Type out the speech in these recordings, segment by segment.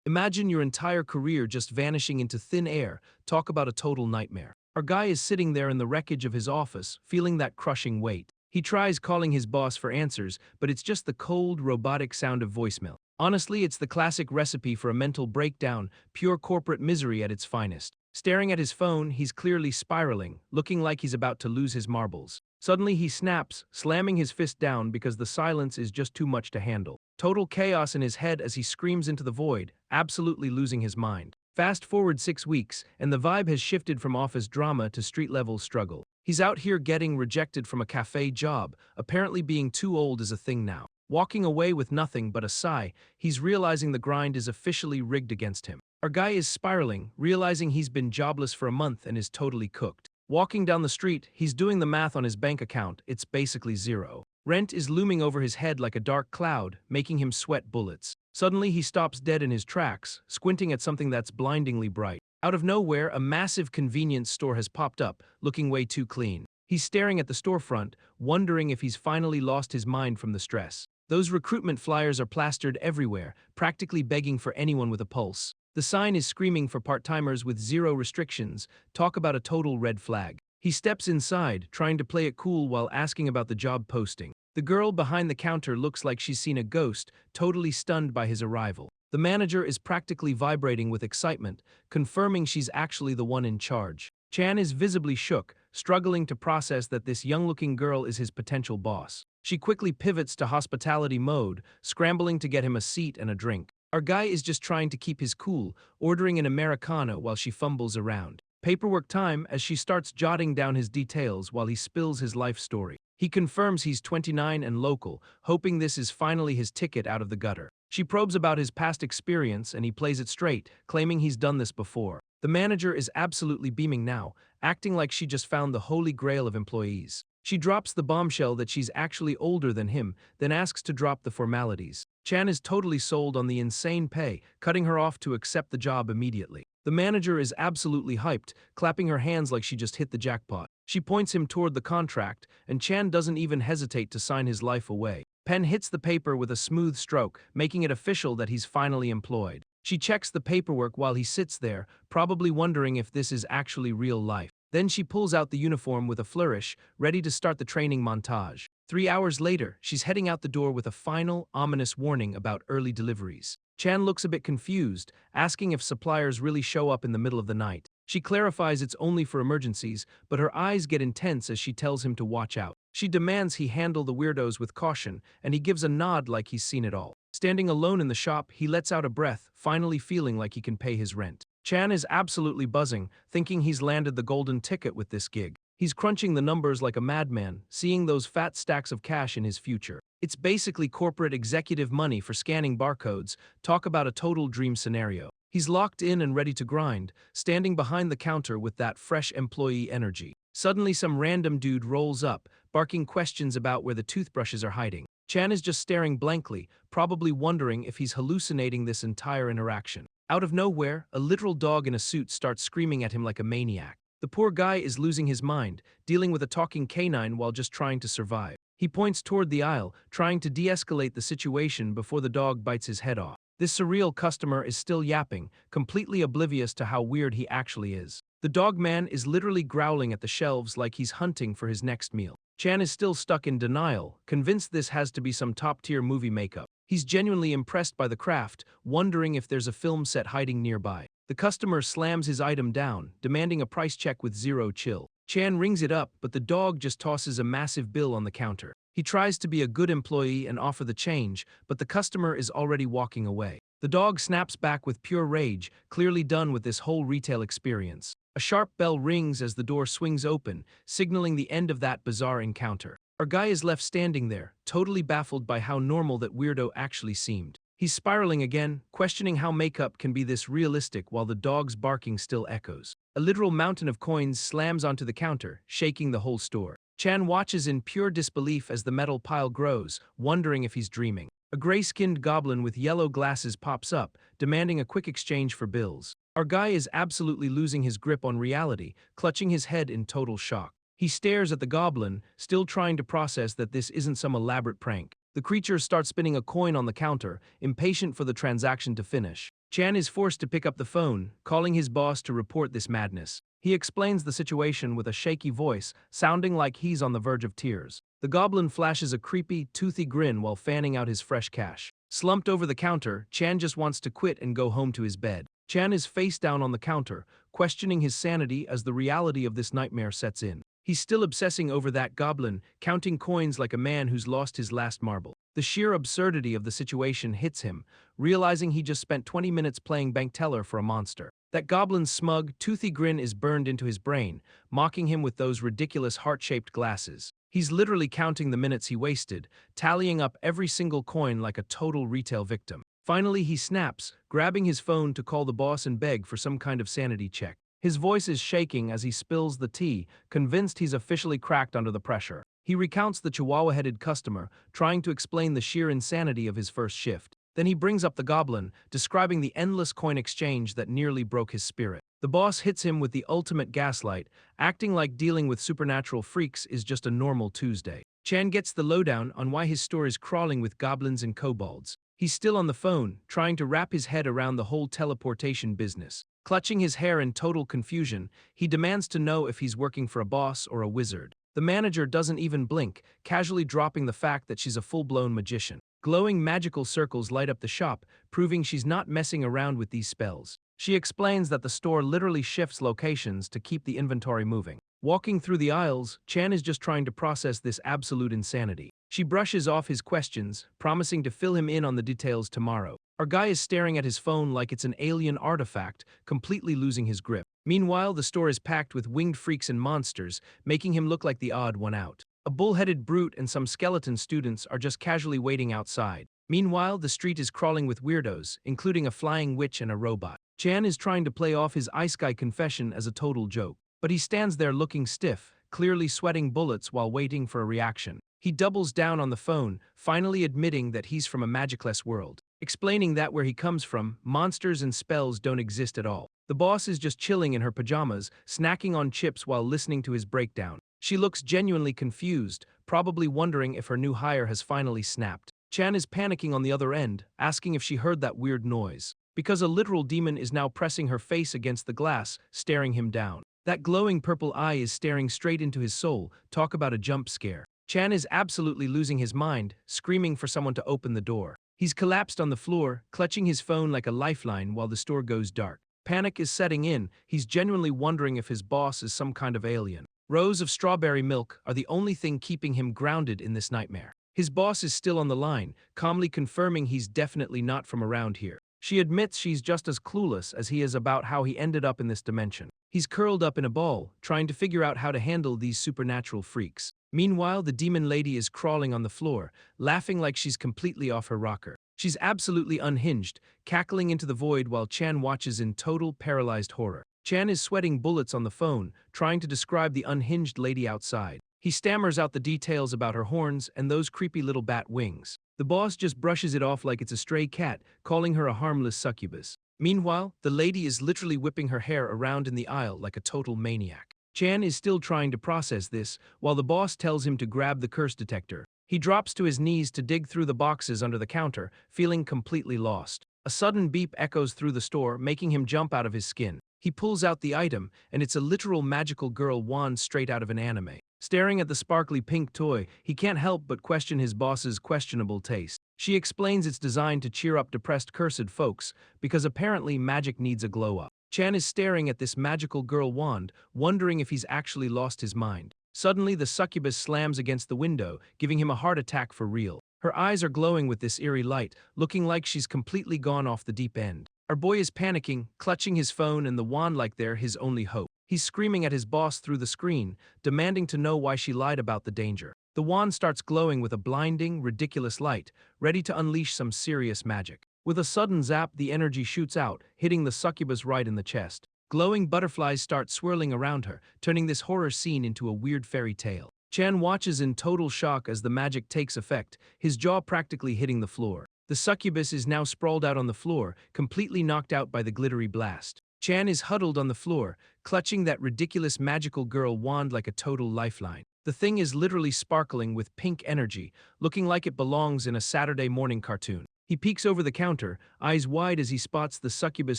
Imagine your entire career just vanishing into thin air. Talk about a total nightmare. Our guy is sitting there in the wreckage of his office, feeling that crushing weight. He tries calling his boss for answers, but it's just the cold, robotic sound of voicemail. Honestly, it's the classic recipe for a mental breakdown, pure corporate misery at its finest. Staring at his phone, he's clearly spiraling, looking like he's about to lose his marbles. Suddenly he snaps, slamming his fist down because the silence is just too much to handle. Total chaos in his head as he screams into the void, absolutely losing his mind. Fast forward 6 weeks, and the vibe has shifted from office drama to street-level struggle. He's out here getting rejected from a cafe job, apparently being too old is a thing now. Walking away with nothing but a sigh, he's realizing the grind is officially rigged against him. Our guy is spiraling, realizing he's been jobless for a month and is totally cooked. Walking down the street, he's doing the math on his bank account, it's basically zero. Rent is looming over his head like a dark cloud, making him sweat bullets. Suddenly he stops dead in his tracks, squinting at something that's blindingly bright. Out of nowhere, a massive convenience store has popped up, looking way too clean. He's staring at the storefront, wondering if he's finally lost his mind from the stress. Those recruitment flyers are plastered everywhere, practically begging for anyone with a pulse. The sign is screaming for part-timers with zero restrictions. Talk about a total red flag. He steps inside, trying to play it cool while asking about the job posting. The girl behind the counter looks like she's seen a ghost, totally stunned by his arrival. The manager is practically vibrating with excitement, confirming she's actually the one in charge. Chan is visibly shook, struggling to process that this young-looking girl is his potential boss. She quickly pivots to hospitality mode, scrambling to get him a seat and a drink. Our guy is just trying to keep his cool, ordering an Americano while she fumbles around. Paperwork time as she starts jotting down his details while he spills his life story. He confirms he's 29 and local, hoping this is finally his ticket out of the gutter. She probes about his past experience and he plays it straight, claiming he's done this before. The manager is absolutely beaming now, acting like she just found the holy grail of employees. She drops the bombshell that she's actually older than him, then asks to drop the formalities. Chan is totally sold on the insane pay, cutting her off to accept the job immediately. The manager is absolutely hyped, clapping her hands like she just hit the jackpot. She points him toward the contract, and Chan doesn't even hesitate to sign his life away. Pen hits the paper with a smooth stroke, making it official that he's finally employed. She checks the paperwork while he sits there, probably wondering if this is actually real life. Then she pulls out the uniform with a flourish, ready to start the training montage. 3 hours later, she's heading out the door with a final, ominous warning about early deliveries. Chan looks a bit confused, asking if suppliers really show up in the middle of the night. She clarifies it's only for emergencies, but her eyes get intense as she tells him to watch out. She demands he handle the weirdos with caution, and he gives a nod like he's seen it all. Standing alone in the shop, he lets out a breath, finally feeling like he can pay his rent. Chan is absolutely buzzing, thinking he's landed the golden ticket with this gig. He's crunching the numbers like a madman, seeing those fat stacks of cash in his future. It's basically corporate executive money for scanning barcodes. Talk about a total dream scenario. He's locked in and ready to grind, standing behind the counter with that fresh employee energy. Suddenly some random dude rolls up, barking questions about where the toothbrushes are hiding. Chan is just staring blankly, probably wondering if he's hallucinating this entire interaction. Out of nowhere, a literal dog in a suit starts screaming at him like a maniac. The poor guy is losing his mind, dealing with a talking canine while just trying to survive. He points toward the aisle, trying to de-escalate the situation before the dog bites his head off. This surreal customer is still yapping, completely oblivious to how weird he actually is. The dog man is literally growling at the shelves like he's hunting for his next meal. Chan is still stuck in denial, convinced this has to be some top-tier movie makeup. He's genuinely impressed by the craft, wondering if there's a film set hiding nearby. The customer slams his item down, demanding a price check with zero chill. Chan rings it up, but the dog just tosses a massive bill on the counter. He tries to be a good employee and offer the change, but the customer is already walking away. The dog snaps back with pure rage, clearly done with this whole retail experience. A sharp bell rings as the door swings open, signaling the end of that bizarre encounter. Our guy is left standing there, totally baffled by how normal that weirdo actually seemed. He's spiraling again, questioning how makeup can be this realistic while the dog's barking still echoes. A literal mountain of coins slams onto the counter, shaking the whole store. Chan watches in pure disbelief as the metal pile grows, wondering if he's dreaming. A gray-skinned goblin with yellow glasses pops up, demanding a quick exchange for bills. Our guy is absolutely losing his grip on reality, clutching his head in total shock. He stares at the goblin, still trying to process that this isn't some elaborate prank. The creature starts spinning a coin on the counter, impatient for the transaction to finish. Chan is forced to pick up the phone, calling his boss to report this madness. He explains the situation with a shaky voice, sounding like he's on the verge of tears. The goblin flashes a creepy, toothy grin while fanning out his fresh cash. Slumped over the counter, Chan just wants to quit and go home to his bed. Chan is face down on the counter, questioning his sanity as the reality of this nightmare sets in. He's still obsessing over that goblin, counting coins like a man who's lost his last marble. The sheer absurdity of the situation hits him, realizing he just spent 20 minutes playing bank teller for a monster. That goblin's smug, toothy grin is burned into his brain, mocking him with those ridiculous heart-shaped glasses. He's literally counting the minutes he wasted, tallying up every single coin like a total retail victim. Finally, he snaps, grabbing his phone to call the boss and beg for some kind of sanity check. His voice is shaking as he spills the tea, convinced he's officially cracked under the pressure. He recounts the chihuahua-headed customer, trying to explain the sheer insanity of his first shift. Then he brings up the goblin, describing the endless coin exchange that nearly broke his spirit. The boss hits him with the ultimate gaslight, acting like dealing with supernatural freaks is just a normal Tuesday. Chan gets the lowdown on why his store is crawling with goblins and kobolds. He's still on the phone, trying to wrap his head around the whole teleportation business. Clutching his hair in total confusion, he demands to know if he's working for a boss or a wizard. The manager doesn't even blink, casually dropping the fact that she's a full-blown magician. Glowing magical circles light up the shop, proving she's not messing around with these spells. She explains that the store literally shifts locations to keep the inventory moving. Walking through the aisles, Chan is just trying to process this absolute insanity. She brushes off his questions, promising to fill him in on the details tomorrow. Our guy is staring at his phone like it's an alien artifact, completely losing his grip. Meanwhile, the store is packed with winged freaks and monsters, making him look like the odd one out. A bull-headed brute and some skeleton students are just casually waiting outside. Meanwhile, the street is crawling with weirdos, including a flying witch and a robot. Chan is trying to play off his ice guy confession as a total joke, but he stands there looking stiff, clearly sweating bullets while waiting for a reaction. He doubles down on the phone, finally admitting that he's from a magicless world, explaining that where he comes from, monsters and spells don't exist at all. The boss is just chilling in her pajamas, snacking on chips while listening to his breakdown. She looks genuinely confused, probably wondering if her new hire has finally snapped. Chan is panicking on the other end, asking if she heard that weird noise, because a literal demon is now pressing her face against the glass, staring him down. That glowing purple eye is staring straight into his soul. Talk about a jump scare. Chan is absolutely losing his mind, screaming for someone to open the door. He's collapsed on the floor, clutching his phone like a lifeline while the store goes dark. Panic is setting in. He's genuinely wondering if his boss is some kind of alien. Rows of strawberry milk are the only thing keeping him grounded in this nightmare. His boss is still on the line, calmly confirming he's definitely not from around here. She admits she's just as clueless as he is about how he ended up in this dimension. He's curled up in a ball, trying to figure out how to handle these supernatural freaks. Meanwhile, the demon lady is crawling on the floor, laughing like she's completely off her rocker. She's absolutely unhinged, cackling into the void while Chan watches in total paralyzed horror. Chan is sweating bullets on the phone, trying to describe the unhinged lady outside. He stammers out the details about her horns and those creepy little bat wings. The boss just brushes it off like it's a stray cat, calling her a harmless succubus. Meanwhile, the lady is literally whipping her hair around in the aisle like a total maniac. Chan is still trying to process this, while the boss tells him to grab the curse detector. He drops to his knees to dig through the boxes under the counter, feeling completely lost. A sudden beep echoes through the store, making him jump out of his skin. He pulls out the item, and it's a literal magical girl wand straight out of an anime. Staring at the sparkly pink toy, he can't help but question his boss's questionable taste. She explains it's designed to cheer up depressed cursed folks, because apparently magic needs a glow-up. Chan is staring at this magical girl wand, wondering if he's actually lost his mind. Suddenly, the succubus slams against the window, giving him a heart attack for real. Her eyes are glowing with this eerie light, looking like she's completely gone off the deep end. Our boy is panicking, clutching his phone and the wand like they're his only hope. He's screaming at his boss through the screen, demanding to know why she lied about the danger. The wand starts glowing with a blinding, ridiculous light, ready to unleash some serious magic. With a sudden zap, the energy shoots out, hitting the succubus right in the chest. Glowing butterflies start swirling around her, turning this horror scene into a weird fairy tale. Chan watches in total shock as the magic takes effect, his jaw practically hitting the floor. The succubus is now sprawled out on the floor, completely knocked out by the glittery blast. Chan is huddled on the floor, clutching that ridiculous magical girl wand like a total lifeline. The thing is literally sparkling with pink energy, looking like it belongs in a Saturday morning cartoon. He peeks over the counter, eyes wide as he spots the succubus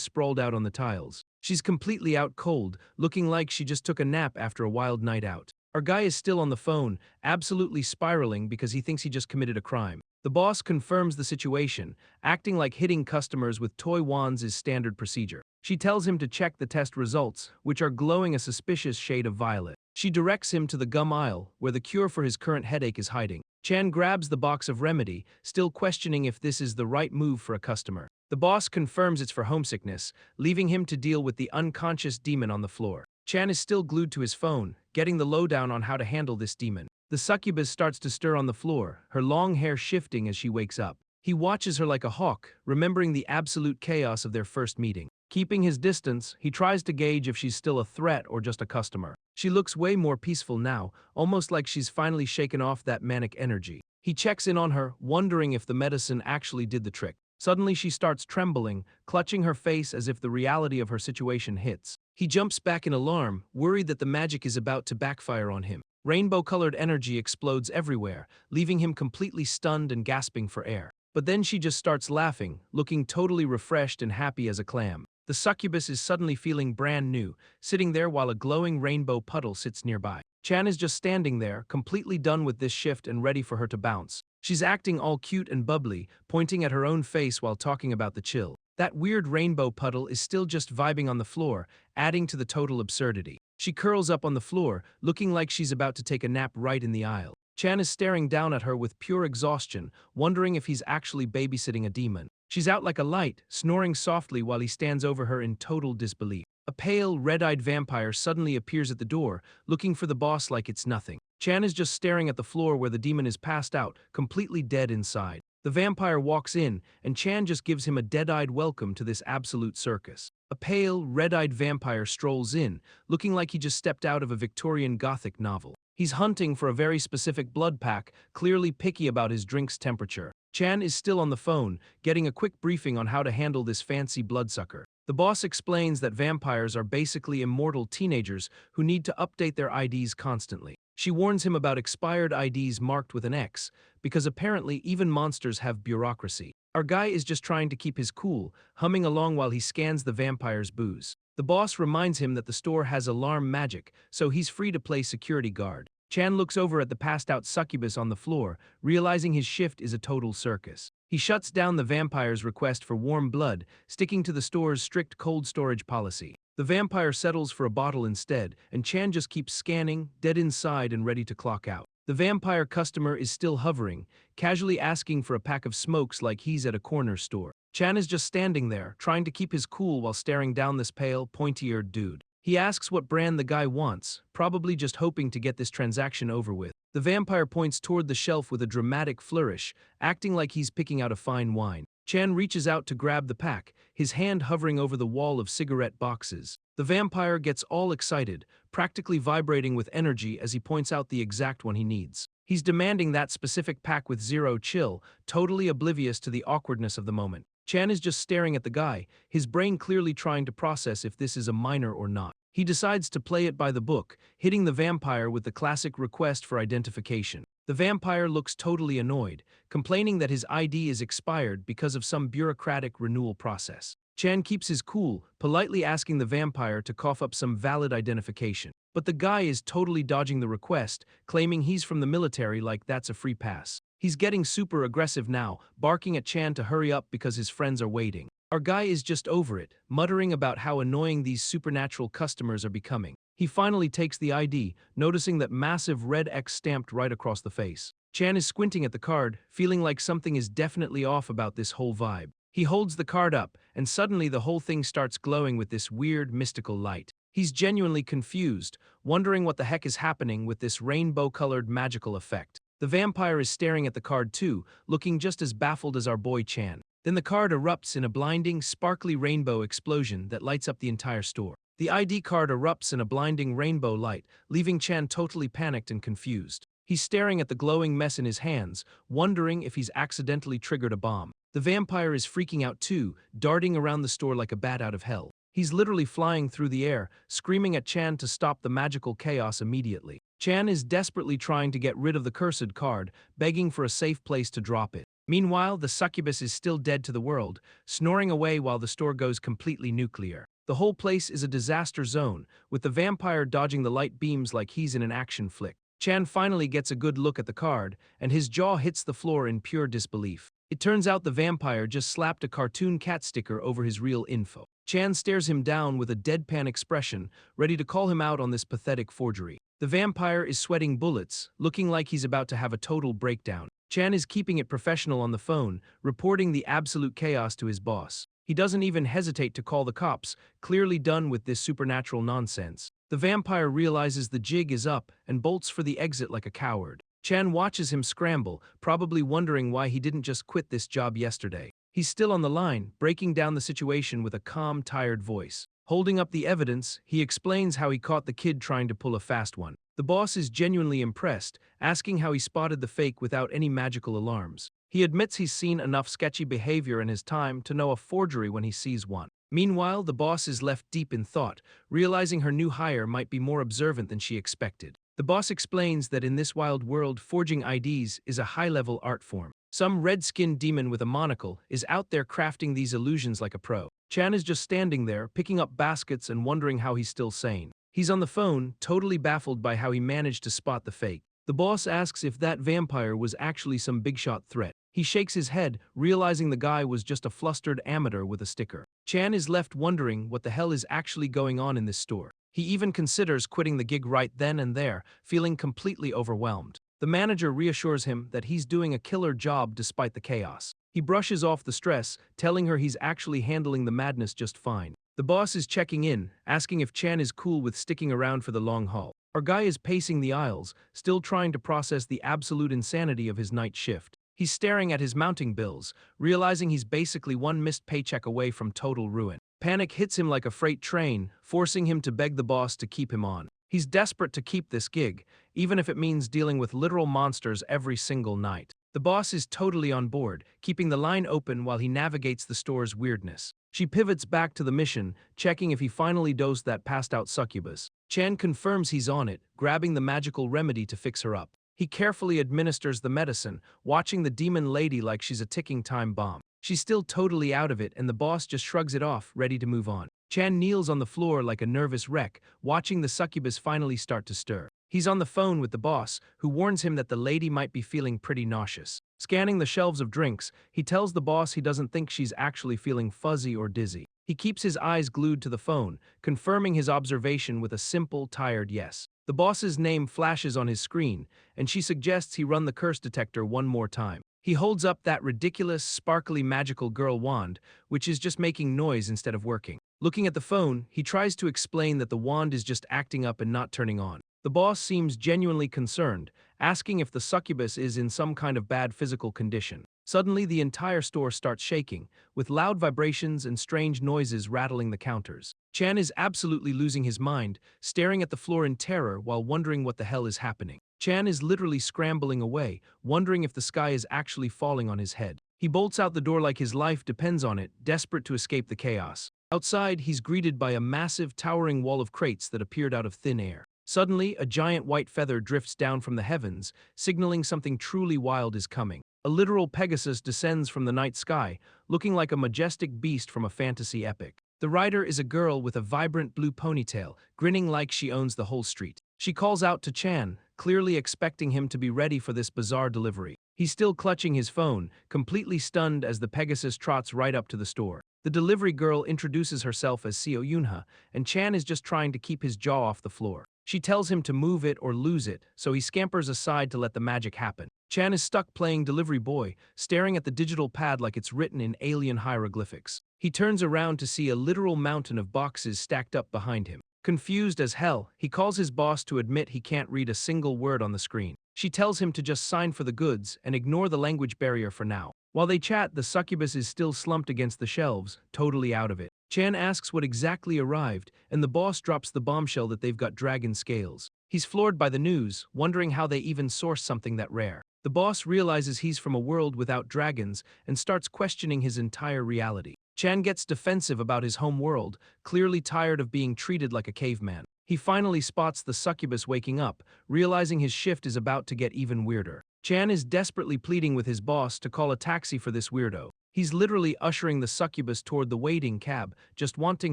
sprawled out on the tiles. She's completely out cold, looking like she just took a nap after a wild night out. Our guy is still on the phone, absolutely spiraling because he thinks he just committed a crime. The boss confirms the situation, acting like hitting customers with toy wands is standard procedure. She tells him to check the test results, which are glowing a suspicious shade of violet. She directs him to the gum aisle, where the cure for his current headache is hiding. Chan grabs the box of remedy, still questioning if this is the right move for a customer. The boss confirms it's for homesickness, leaving him to deal with the unconscious demon on the floor. Chan is still glued to his phone, getting the lowdown on how to handle this demon. The succubus starts to stir on the floor, her long hair shifting as she wakes up. He watches her like a hawk, remembering the absolute chaos of their first meeting. Keeping his distance, he tries to gauge if she's still a threat or just a customer. She looks way more peaceful now, almost like she's finally shaken off that manic energy. He checks in on her, wondering if the medicine actually did the trick. Suddenly she starts trembling, clutching her face as if the reality of her situation hits. He jumps back in alarm, worried that the magic is about to backfire on him. Rainbow-colored energy explodes everywhere, leaving him completely stunned and gasping for air. But then she just starts laughing, looking totally refreshed and happy as a clam. The succubus is suddenly feeling brand new, sitting there while a glowing rainbow puddle sits nearby. Chan is just standing there, completely done with this shift and ready for her to bounce. She's acting all cute and bubbly, pointing at her own face while talking about the chill. That weird rainbow puddle is still just vibing on the floor, adding to the total absurdity. She curls up on the floor, looking like she's about to take a nap right in the aisle. Chan is staring down at her with pure exhaustion, wondering if he's actually babysitting a demon. She's out like a light, snoring softly while he stands over her in total disbelief. A pale, red-eyed vampire suddenly appears at the door, looking for the boss like it's nothing. Chan is just staring at the floor where the demon is passed out, completely dead inside. The vampire walks in, and Chan just gives him a dead-eyed welcome to this absolute circus. A pale, red-eyed vampire strolls in, looking like he just stepped out of a Victorian Gothic novel. He's hunting for a very specific blood pack, clearly picky about his drink's temperature. Chan is still on the phone, getting a quick briefing on how to handle this fancy bloodsucker. The boss explains that vampires are basically immortal teenagers who need to update their IDs constantly. She warns him about expired IDs marked with an X, because apparently even monsters have bureaucracy. Our guy is just trying to keep his cool, humming along while he scans the vampire's booze. The boss reminds him that the store has alarm magic, so he's free to play security guard. Chan looks over at the passed-out succubus on the floor, realizing his shift is a total circus. He shuts down the vampire's request for warm blood, sticking to the store's strict cold storage policy. The vampire settles for a bottle instead, and Chan just keeps scanning, dead inside and ready to clock out. The vampire customer is still hovering, casually asking for a pack of smokes like he's at a corner store. Chan is just standing there, trying to keep his cool while staring down this pale, pointy-eared dude. He asks what brand the guy wants, probably just hoping to get this transaction over with. The vampire points toward the shelf with a dramatic flourish, acting like he's picking out a fine wine. Chan reaches out to grab the pack, his hand hovering over the wall of cigarette boxes. The vampire gets all excited, practically vibrating with energy as he points out the exact one he needs. He's demanding that specific pack with zero chill, totally oblivious to the awkwardness of the moment. Chan is just staring at the guy, his brain clearly trying to process if this is a minor or not. He decides to play it by the book, hitting the vampire with the classic request for identification. The vampire looks totally annoyed, complaining that his ID is expired because of some bureaucratic renewal process. Chan keeps his cool, politely asking the vampire to cough up some valid identification. But the guy is totally dodging the request, claiming he's from the military like that's a free pass. He's getting super aggressive now, barking at Chan to hurry up because his friends are waiting. Our guy is just over it, muttering about how annoying these supernatural customers are becoming. He finally takes the ID, noticing that massive red X stamped right across the face. Chan is squinting at the card, feeling like something is definitely off about this whole vibe. He holds the card up, and suddenly the whole thing starts glowing with this weird, mystical light. He's genuinely confused, wondering what the heck is happening with this rainbow-colored magical effect. The vampire is staring at the card too, looking just as baffled as our boy Chan. Then the card erupts in a blinding, sparkly rainbow explosion that lights up the entire store. The ID card erupts in a blinding rainbow light, leaving Chan totally panicked and confused. He's staring at the glowing mess in his hands, wondering if he's accidentally triggered a bomb. The vampire is freaking out too, darting around the store like a bat out of hell. He's literally flying through the air, screaming at Chan to stop the magical chaos immediately. Chan is desperately trying to get rid of the cursed card, begging for a safe place to drop it. Meanwhile, the succubus is still dead to the world, snoring away while the store goes completely nuclear. The whole place is a disaster zone, with the vampire dodging the light beams like he's in an action flick. Chan finally gets a good look at the card, and his jaw hits the floor in pure disbelief. It turns out the vampire just slapped a cartoon cat sticker over his real info. Chan stares him down with a deadpan expression, ready to call him out on this pathetic forgery. The vampire is sweating bullets, looking like he's about to have a total breakdown. Chan is keeping it professional on the phone, reporting the absolute chaos to his boss. He doesn't even hesitate to call the cops, clearly done with this supernatural nonsense. The vampire realizes the jig is up and bolts for the exit like a coward. Chan watches him scramble, probably wondering why he didn't just quit this job yesterday. He's still on the line, breaking down the situation with a calm, tired voice. Holding up the evidence, he explains how he caught the kid trying to pull a fast one. The boss is genuinely impressed, asking how he spotted the fake without any magical alarms. He admits he's seen enough sketchy behavior in his time to know a forgery when he sees one. Meanwhile, the boss is left deep in thought, realizing her new hire might be more observant than she expected. The boss explains that in this wild world, forging IDs is a high-level art form. Some red-skinned demon with a monocle is out there crafting these illusions like a pro. Chan is just standing there, picking up baskets and wondering how he's still sane. He's on the phone, totally baffled by how he managed to spot the fake. The boss asks if that vampire was actually some big-shot threat. He shakes his head, realizing the guy was just a flustered amateur with a sticker. Chan is left wondering what the hell is actually going on in this store. He even considers quitting the gig right then and there, feeling completely overwhelmed. The manager reassures him that he's doing a killer job despite the chaos. He brushes off the stress, telling her he's actually handling the madness just fine. The boss is checking in, asking if Chan is cool with sticking around for the long haul. Our guy is pacing the aisles, still trying to process the absolute insanity of his night shift. He's staring at his mounting bills, realizing he's basically one missed paycheck away from total ruin. Panic hits him like a freight train, forcing him to beg the boss to keep him on. He's desperate to keep this gig, even if it means dealing with literal monsters every single night. The boss is totally on board, keeping the line open while he navigates the store's weirdness. She pivots back to the mission, checking if he finally dosed that passed-out succubus. Chan confirms he's on it, grabbing the magical remedy to fix her up. He carefully administers the medicine, watching the demon lady like she's a ticking time bomb. She's still totally out of it, and the boss just shrugs it off, ready to move on. Chan kneels on the floor like a nervous wreck, watching the succubus finally start to stir. He's on the phone with the boss, who warns him that the lady might be feeling pretty nauseous. Scanning the shelves of drinks, he tells the boss he doesn't think she's actually feeling fuzzy or dizzy. He keeps his eyes glued to the phone, confirming his observation with a simple, tired yes. The boss's name flashes on his screen, and she suggests he run the curse detector one more time. He holds up that ridiculous, sparkly magical girl wand, which is just making noise instead of working. Looking at the phone, he tries to explain that the wand is just acting up and not turning on. The boss seems genuinely concerned, asking if the succubus is in some kind of bad physical condition. Suddenly, the entire store starts shaking, with loud vibrations and strange noises rattling the counters. Chan is absolutely losing his mind, staring at the floor in terror while wondering what the hell is happening. Chan is literally scrambling away, wondering if the sky is actually falling on his head. He bolts out the door like his life depends on it, desperate to escape the chaos. Outside, he's greeted by a massive, towering wall of crates that appeared out of thin air. Suddenly, a giant white feather drifts down from the heavens, signaling something truly wild is coming. A literal Pegasus descends from the night sky, looking like a majestic beast from a fantasy epic. The rider is a girl with a vibrant blue ponytail, grinning like she owns the whole street. She calls out to Chan, clearly expecting him to be ready for this bizarre delivery. He's still clutching his phone, completely stunned as the Pegasus trots right up to the store. The delivery girl introduces herself as Seo Yunha, and Chan is just trying to keep his jaw off the floor. She tells him to move it or lose it, so he scampers aside to let the magic happen. Chan is stuck playing delivery boy, staring at the digital pad like it's written in alien hieroglyphics. He turns around to see a literal mountain of boxes stacked up behind him. Confused as hell, he calls his boss to admit he can't read a single word on the screen. She tells him to just sign for the goods and ignore the language barrier for now. While they chat, the succubus is still slumped against the shelves, totally out of it. Chan asks what exactly arrived, and the boss drops the bombshell that they've got dragon scales. He's floored by the news, wondering how they even sourced something that rare. The boss realizes he's from a world without dragons and starts questioning his entire reality. Chan gets defensive about his home world, clearly tired of being treated like a caveman. He finally spots the succubus waking up, realizing his shift is about to get even weirder. Chan is desperately pleading with his boss to call a taxi for this weirdo. He's literally ushering the succubus toward the waiting cab, just wanting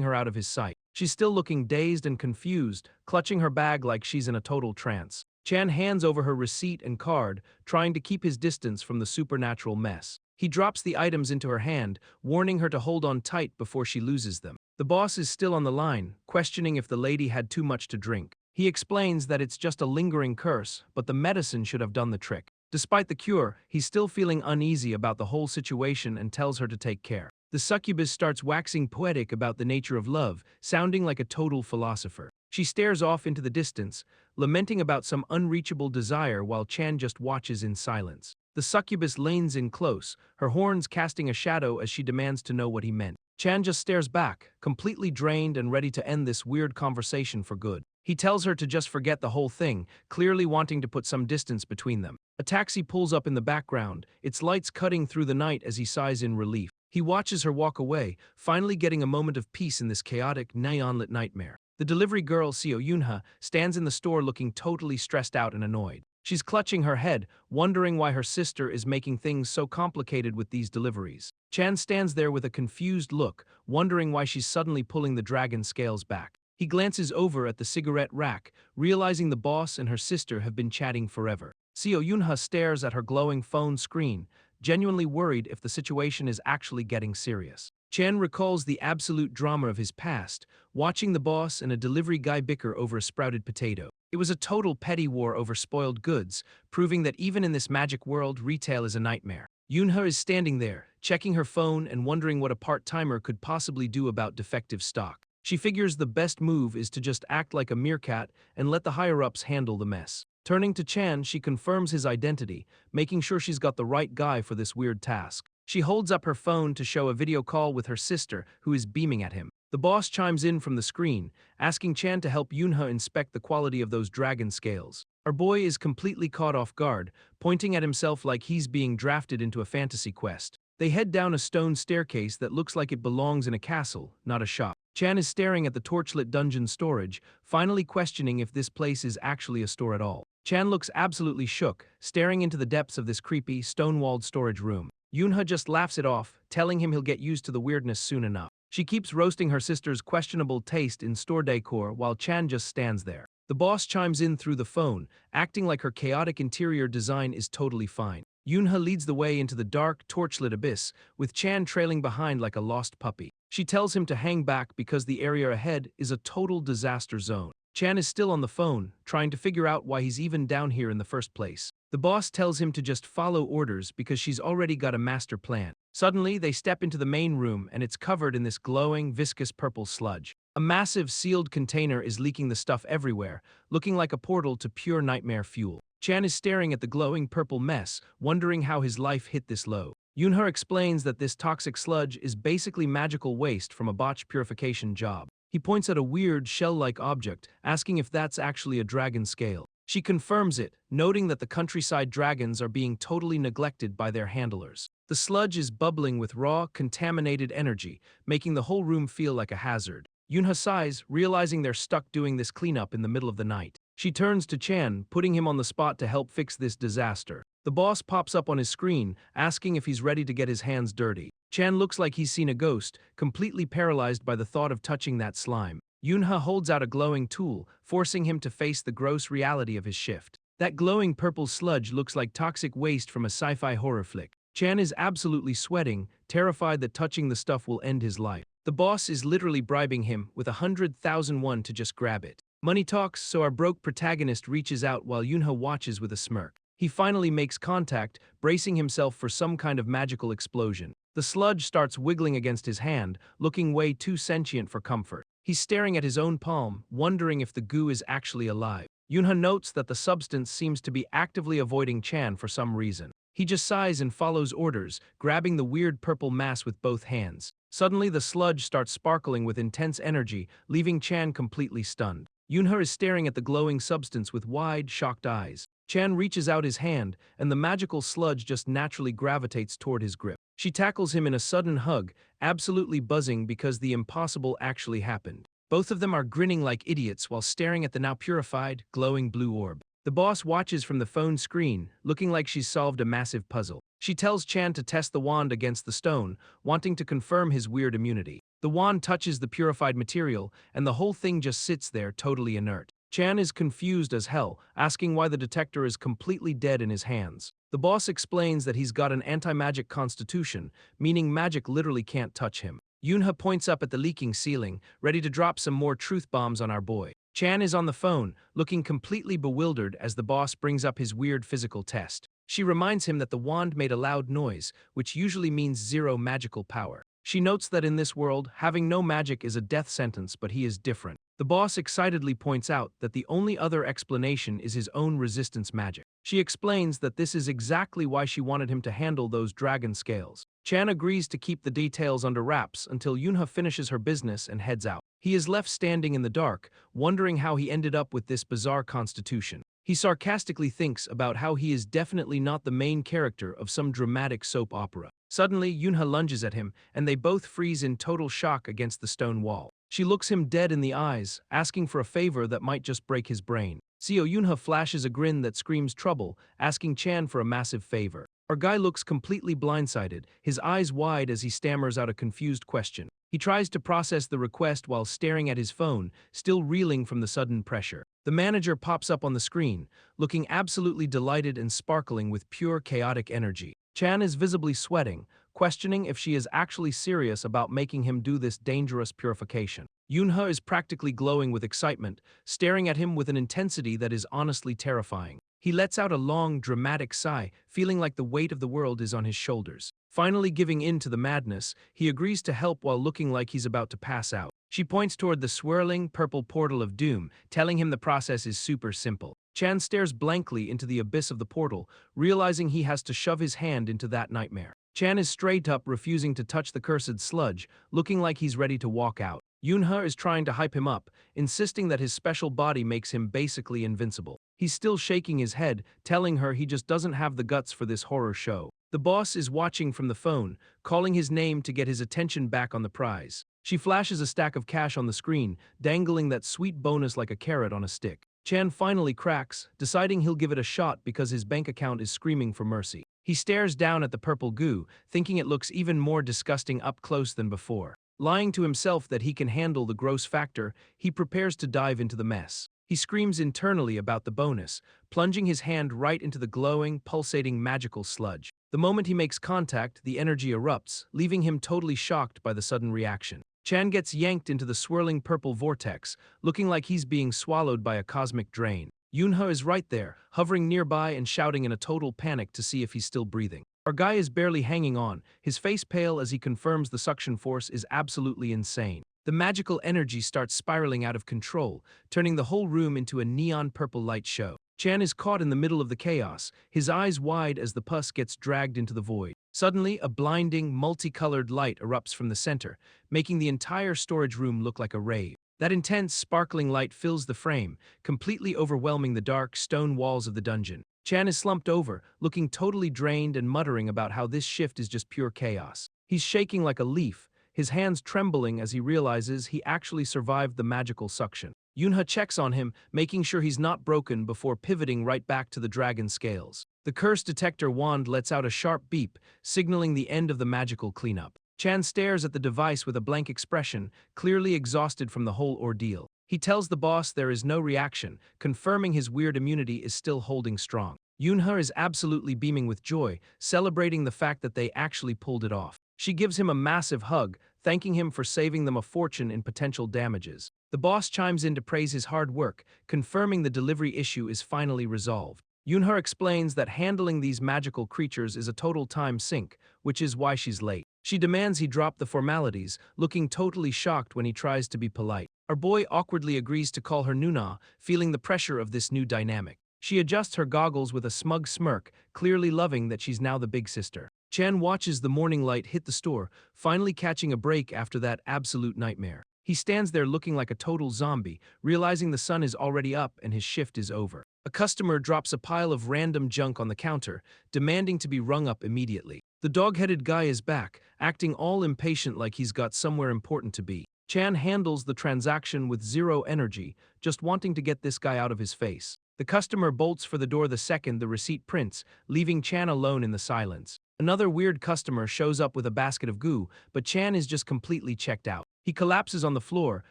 her out of his sight. She's still looking dazed and confused, clutching her bag like she's in a total trance. Chan hands over her receipt and card, trying to keep his distance from the supernatural mess. He drops the items into her hand, warning her to hold on tight before she loses them. The boss is still on the line, questioning if the lady had too much to drink. He explains that it's just a lingering curse, but the medicine should have done the trick. Despite the cure, he's still feeling uneasy about the whole situation and tells her to take care. The succubus starts waxing poetic about the nature of love, sounding like a total philosopher. She stares off into the distance, lamenting about some unreachable desire while Chan just watches in silence. The succubus leans in close, her horns casting a shadow as she demands to know what he meant. Chan just stares back, completely drained and ready to end this weird conversation for good. He tells her to just forget the whole thing, clearly wanting to put some distance between them. A taxi pulls up in the background, its lights cutting through the night as he sighs in relief. He watches her walk away, finally getting a moment of peace in this chaotic, neon-lit nightmare. The delivery girl, Seo Yunha, stands in the store looking totally stressed out and annoyed. She's clutching her head, wondering why her sister is making things so complicated with these deliveries. Chan stands there with a confused look, wondering why she's suddenly pulling the dragon scales back. He glances over at the cigarette rack, realizing the boss and her sister have been chatting forever. Seo Yunha stares at her glowing phone screen, genuinely worried if the situation is actually getting serious. Chan recalls the absolute drama of his past, watching the boss and a delivery guy bicker over a sprouted potato. It was a total petty war over spoiled goods, proving that even in this magic world, retail is a nightmare. Yunha is standing there, checking her phone and wondering what a part-timer could possibly do about defective stock. She figures the best move is to just act like a meerkat and let the higher-ups handle the mess. Turning to Chan, she confirms his identity, making sure she's got the right guy for this weird task. She holds up her phone to show a video call with her sister, who is beaming at him. The boss chimes in from the screen, asking Chan to help Yunha inspect the quality of those dragon scales. Our boy is completely caught off guard, pointing at himself like he's being drafted into a fantasy quest. They head down a stone staircase that looks like it belongs in a castle, not a shop. Chan is staring at the torchlit dungeon storage, finally questioning if this place is actually a store at all. Chan looks absolutely shook, staring into the depths of this creepy, stone-walled storage room. Yunha just laughs it off, telling him he'll get used to the weirdness soon enough. She keeps roasting her sister's questionable taste in store decor while Chan just stands there. The boss chimes in through the phone, acting like her chaotic interior design is totally fine. Yunha leads the way into the dark, torchlit abyss, with Chan trailing behind like a lost puppy. She tells him to hang back because the area ahead is a total disaster zone. Chan is still on the phone, trying to figure out why he's even down here in the first place. The boss tells him to just follow orders because she's already got a master plan. Suddenly, they step into the main room and it's covered in this glowing, viscous purple sludge. A massive sealed container is leaking the stuff everywhere, looking like a portal to pure nightmare fuel. Chan is staring at the glowing purple mess, wondering how his life hit this low. Yunha explains that this toxic sludge is basically magical waste from a botched purification job. He points at a weird, shell-like object, asking if that's actually a dragon scale. She confirms it, noting that the countryside dragons are being totally neglected by their handlers. The sludge is bubbling with raw, contaminated energy, making the whole room feel like a hazard. Yunha sighs, realizing they're stuck doing this cleanup in the middle of the night. She turns to Chan, putting him on the spot to help fix this disaster. The boss pops up on his screen, asking if he's ready to get his hands dirty. Chan looks like he's seen a ghost, completely paralyzed by the thought of touching that slime. Yunha holds out a glowing tool, forcing him to face the gross reality of his shift. That glowing purple sludge looks like toxic waste from a sci-fi horror flick. Chan is absolutely sweating, terrified that touching the stuff will end his life. The boss is literally bribing him with 100,000 won to just grab it. Money talks, so our broke protagonist reaches out while Yunha watches with a smirk. He finally makes contact, bracing himself for some kind of magical explosion. The sludge starts wiggling against his hand, looking way too sentient for comfort. He's staring at his own palm, wondering if the goo is actually alive. Yunha notes that the substance seems to be actively avoiding Chan for some reason. He just sighs and follows orders, grabbing the weird purple mass with both hands. Suddenly, the sludge starts sparkling with intense energy, leaving Chan completely stunned. Yunha is staring at the glowing substance with wide, shocked eyes. Chan reaches out his hand, and the magical sludge just naturally gravitates toward his grip. She tackles him in a sudden hug, absolutely buzzing because the impossible actually happened. Both of them are grinning like idiots while staring at the now purified, glowing blue orb. The boss watches from the phone screen, looking like she's solved a massive puzzle. She tells Chan to test the wand against the stone, wanting to confirm his weird immunity. The wand touches the purified material, and the whole thing just sits there totally inert. Chan is confused as hell, asking why the detector is completely dead in his hands. The boss explains that he's got an anti-magic constitution, meaning magic literally can't touch him. Yunha points up at the leaking ceiling, ready to drop some more truth bombs on our boy. Chan is on the phone, looking completely bewildered as the boss brings up his weird physical test. She reminds him that the wand made a loud noise, which usually means zero magical power. She notes that in this world, having no magic is a death sentence, but he is different. The boss excitedly points out that the only other explanation is his own resistance magic. She explains that this is exactly why she wanted him to handle those dragon scales. Chan agrees to keep the details under wraps until Yunha finishes her business and heads out. He is left standing in the dark, wondering how he ended up with this bizarre constitution. He sarcastically thinks about how he is definitely not the main character of some dramatic soap opera. Suddenly, Yunha lunges at him, and they both freeze in total shock against the stone wall. She looks him dead in the eyes, asking for a favor that might just break his brain. Yunha flashes a grin that screams trouble, asking Chan for a massive favor. Our guy looks completely blindsided, his eyes wide as he stammers out a confused question. He tries to process the request while staring at his phone, still reeling from the sudden pressure. The manager pops up on the screen, looking absolutely delighted and sparkling with pure chaotic energy. Chan is visibly sweating, questioning if she is actually serious about making him do this dangerous purification. Yunha is practically glowing with excitement, staring at him with an intensity that is honestly terrifying. He lets out a long, dramatic sigh, feeling like the weight of the world is on his shoulders. Finally giving in to the madness, he agrees to help while looking like he's about to pass out. She points toward the swirling, purple portal of doom, telling him the process is super simple. Chan stares blankly into the abyss of the portal, realizing he has to shove his hand into that nightmare. Chan is straight up, refusing to touch the cursed sludge, looking like he's ready to walk out. Yunha is trying to hype him up, insisting that his special body makes him basically invincible. He's still shaking his head, telling her he just doesn't have the guts for this horror show. The boss is watching from the phone, calling his name to get his attention back on the prize. She flashes a stack of cash on the screen, dangling that sweet bonus like a carrot on a stick. Chan finally cracks, deciding he'll give it a shot because his bank account is screaming for mercy. He stares down at the purple goo, thinking it looks even more disgusting up close than before. Lying to himself that he can handle the gross factor, he prepares to dive into the mess. He screams internally about the bonus, plunging his hand right into the glowing, pulsating magical sludge. The moment he makes contact, the energy erupts, leaving him totally shocked by the sudden reaction. Chan gets yanked into the swirling purple vortex, looking like he's being swallowed by a cosmic drain. Yunha is right there, hovering nearby and shouting in a total panic to see if he's still breathing. Our guy is barely hanging on, his face pale as he confirms the suction force is absolutely insane. The magical energy starts spiraling out of control, turning the whole room into a neon purple light show. Chan is caught in the middle of the chaos, his eyes wide as the pus gets dragged into the void. Suddenly, a blinding, multicolored light erupts from the center, making the entire storage room look like a rave. That intense, sparkling light fills the frame, completely overwhelming the dark, stone walls of the dungeon. Chan is slumped over, looking totally drained and muttering about how this shift is just pure chaos. He's shaking like a leaf, his hands trembling as he realizes he actually survived the magical suction. Yunha checks on him, making sure he's not broken before pivoting right back to the dragon scales. The curse detector wand lets out a sharp beep, signaling the end of the magical cleanup. Chan stares at the device with a blank expression, clearly exhausted from the whole ordeal. He tells the boss there is no reaction, confirming his weird immunity is still holding strong. Yunha is absolutely beaming with joy, celebrating the fact that they actually pulled it off. She gives him a massive hug, thanking him for saving them a fortune in potential damages. The boss chimes in to praise his hard work, confirming the delivery issue is finally resolved. Yunha explains that handling these magical creatures is a total time sink, which is why she's late. She demands he drop the formalities, looking totally shocked when he tries to be polite. Our boy awkwardly agrees to call her Nuna, feeling the pressure of this new dynamic. She adjusts her goggles with a smug smirk, clearly loving that she's now the big sister. Chan watches the morning light hit the store, finally catching a break after that absolute nightmare. He stands there looking like a total zombie, realizing the sun is already up and his shift is over. A customer drops a pile of random junk on the counter, demanding to be rung up immediately. The dog-headed guy is back, acting all impatient like he's got somewhere important to be. Chan handles the transaction with zero energy, just wanting to get this guy out of his face. The customer bolts for the door the second the receipt prints, leaving Chan alone in the silence. Another weird customer shows up with a basket of goo, but Chan is just completely checked out. He collapses on the floor,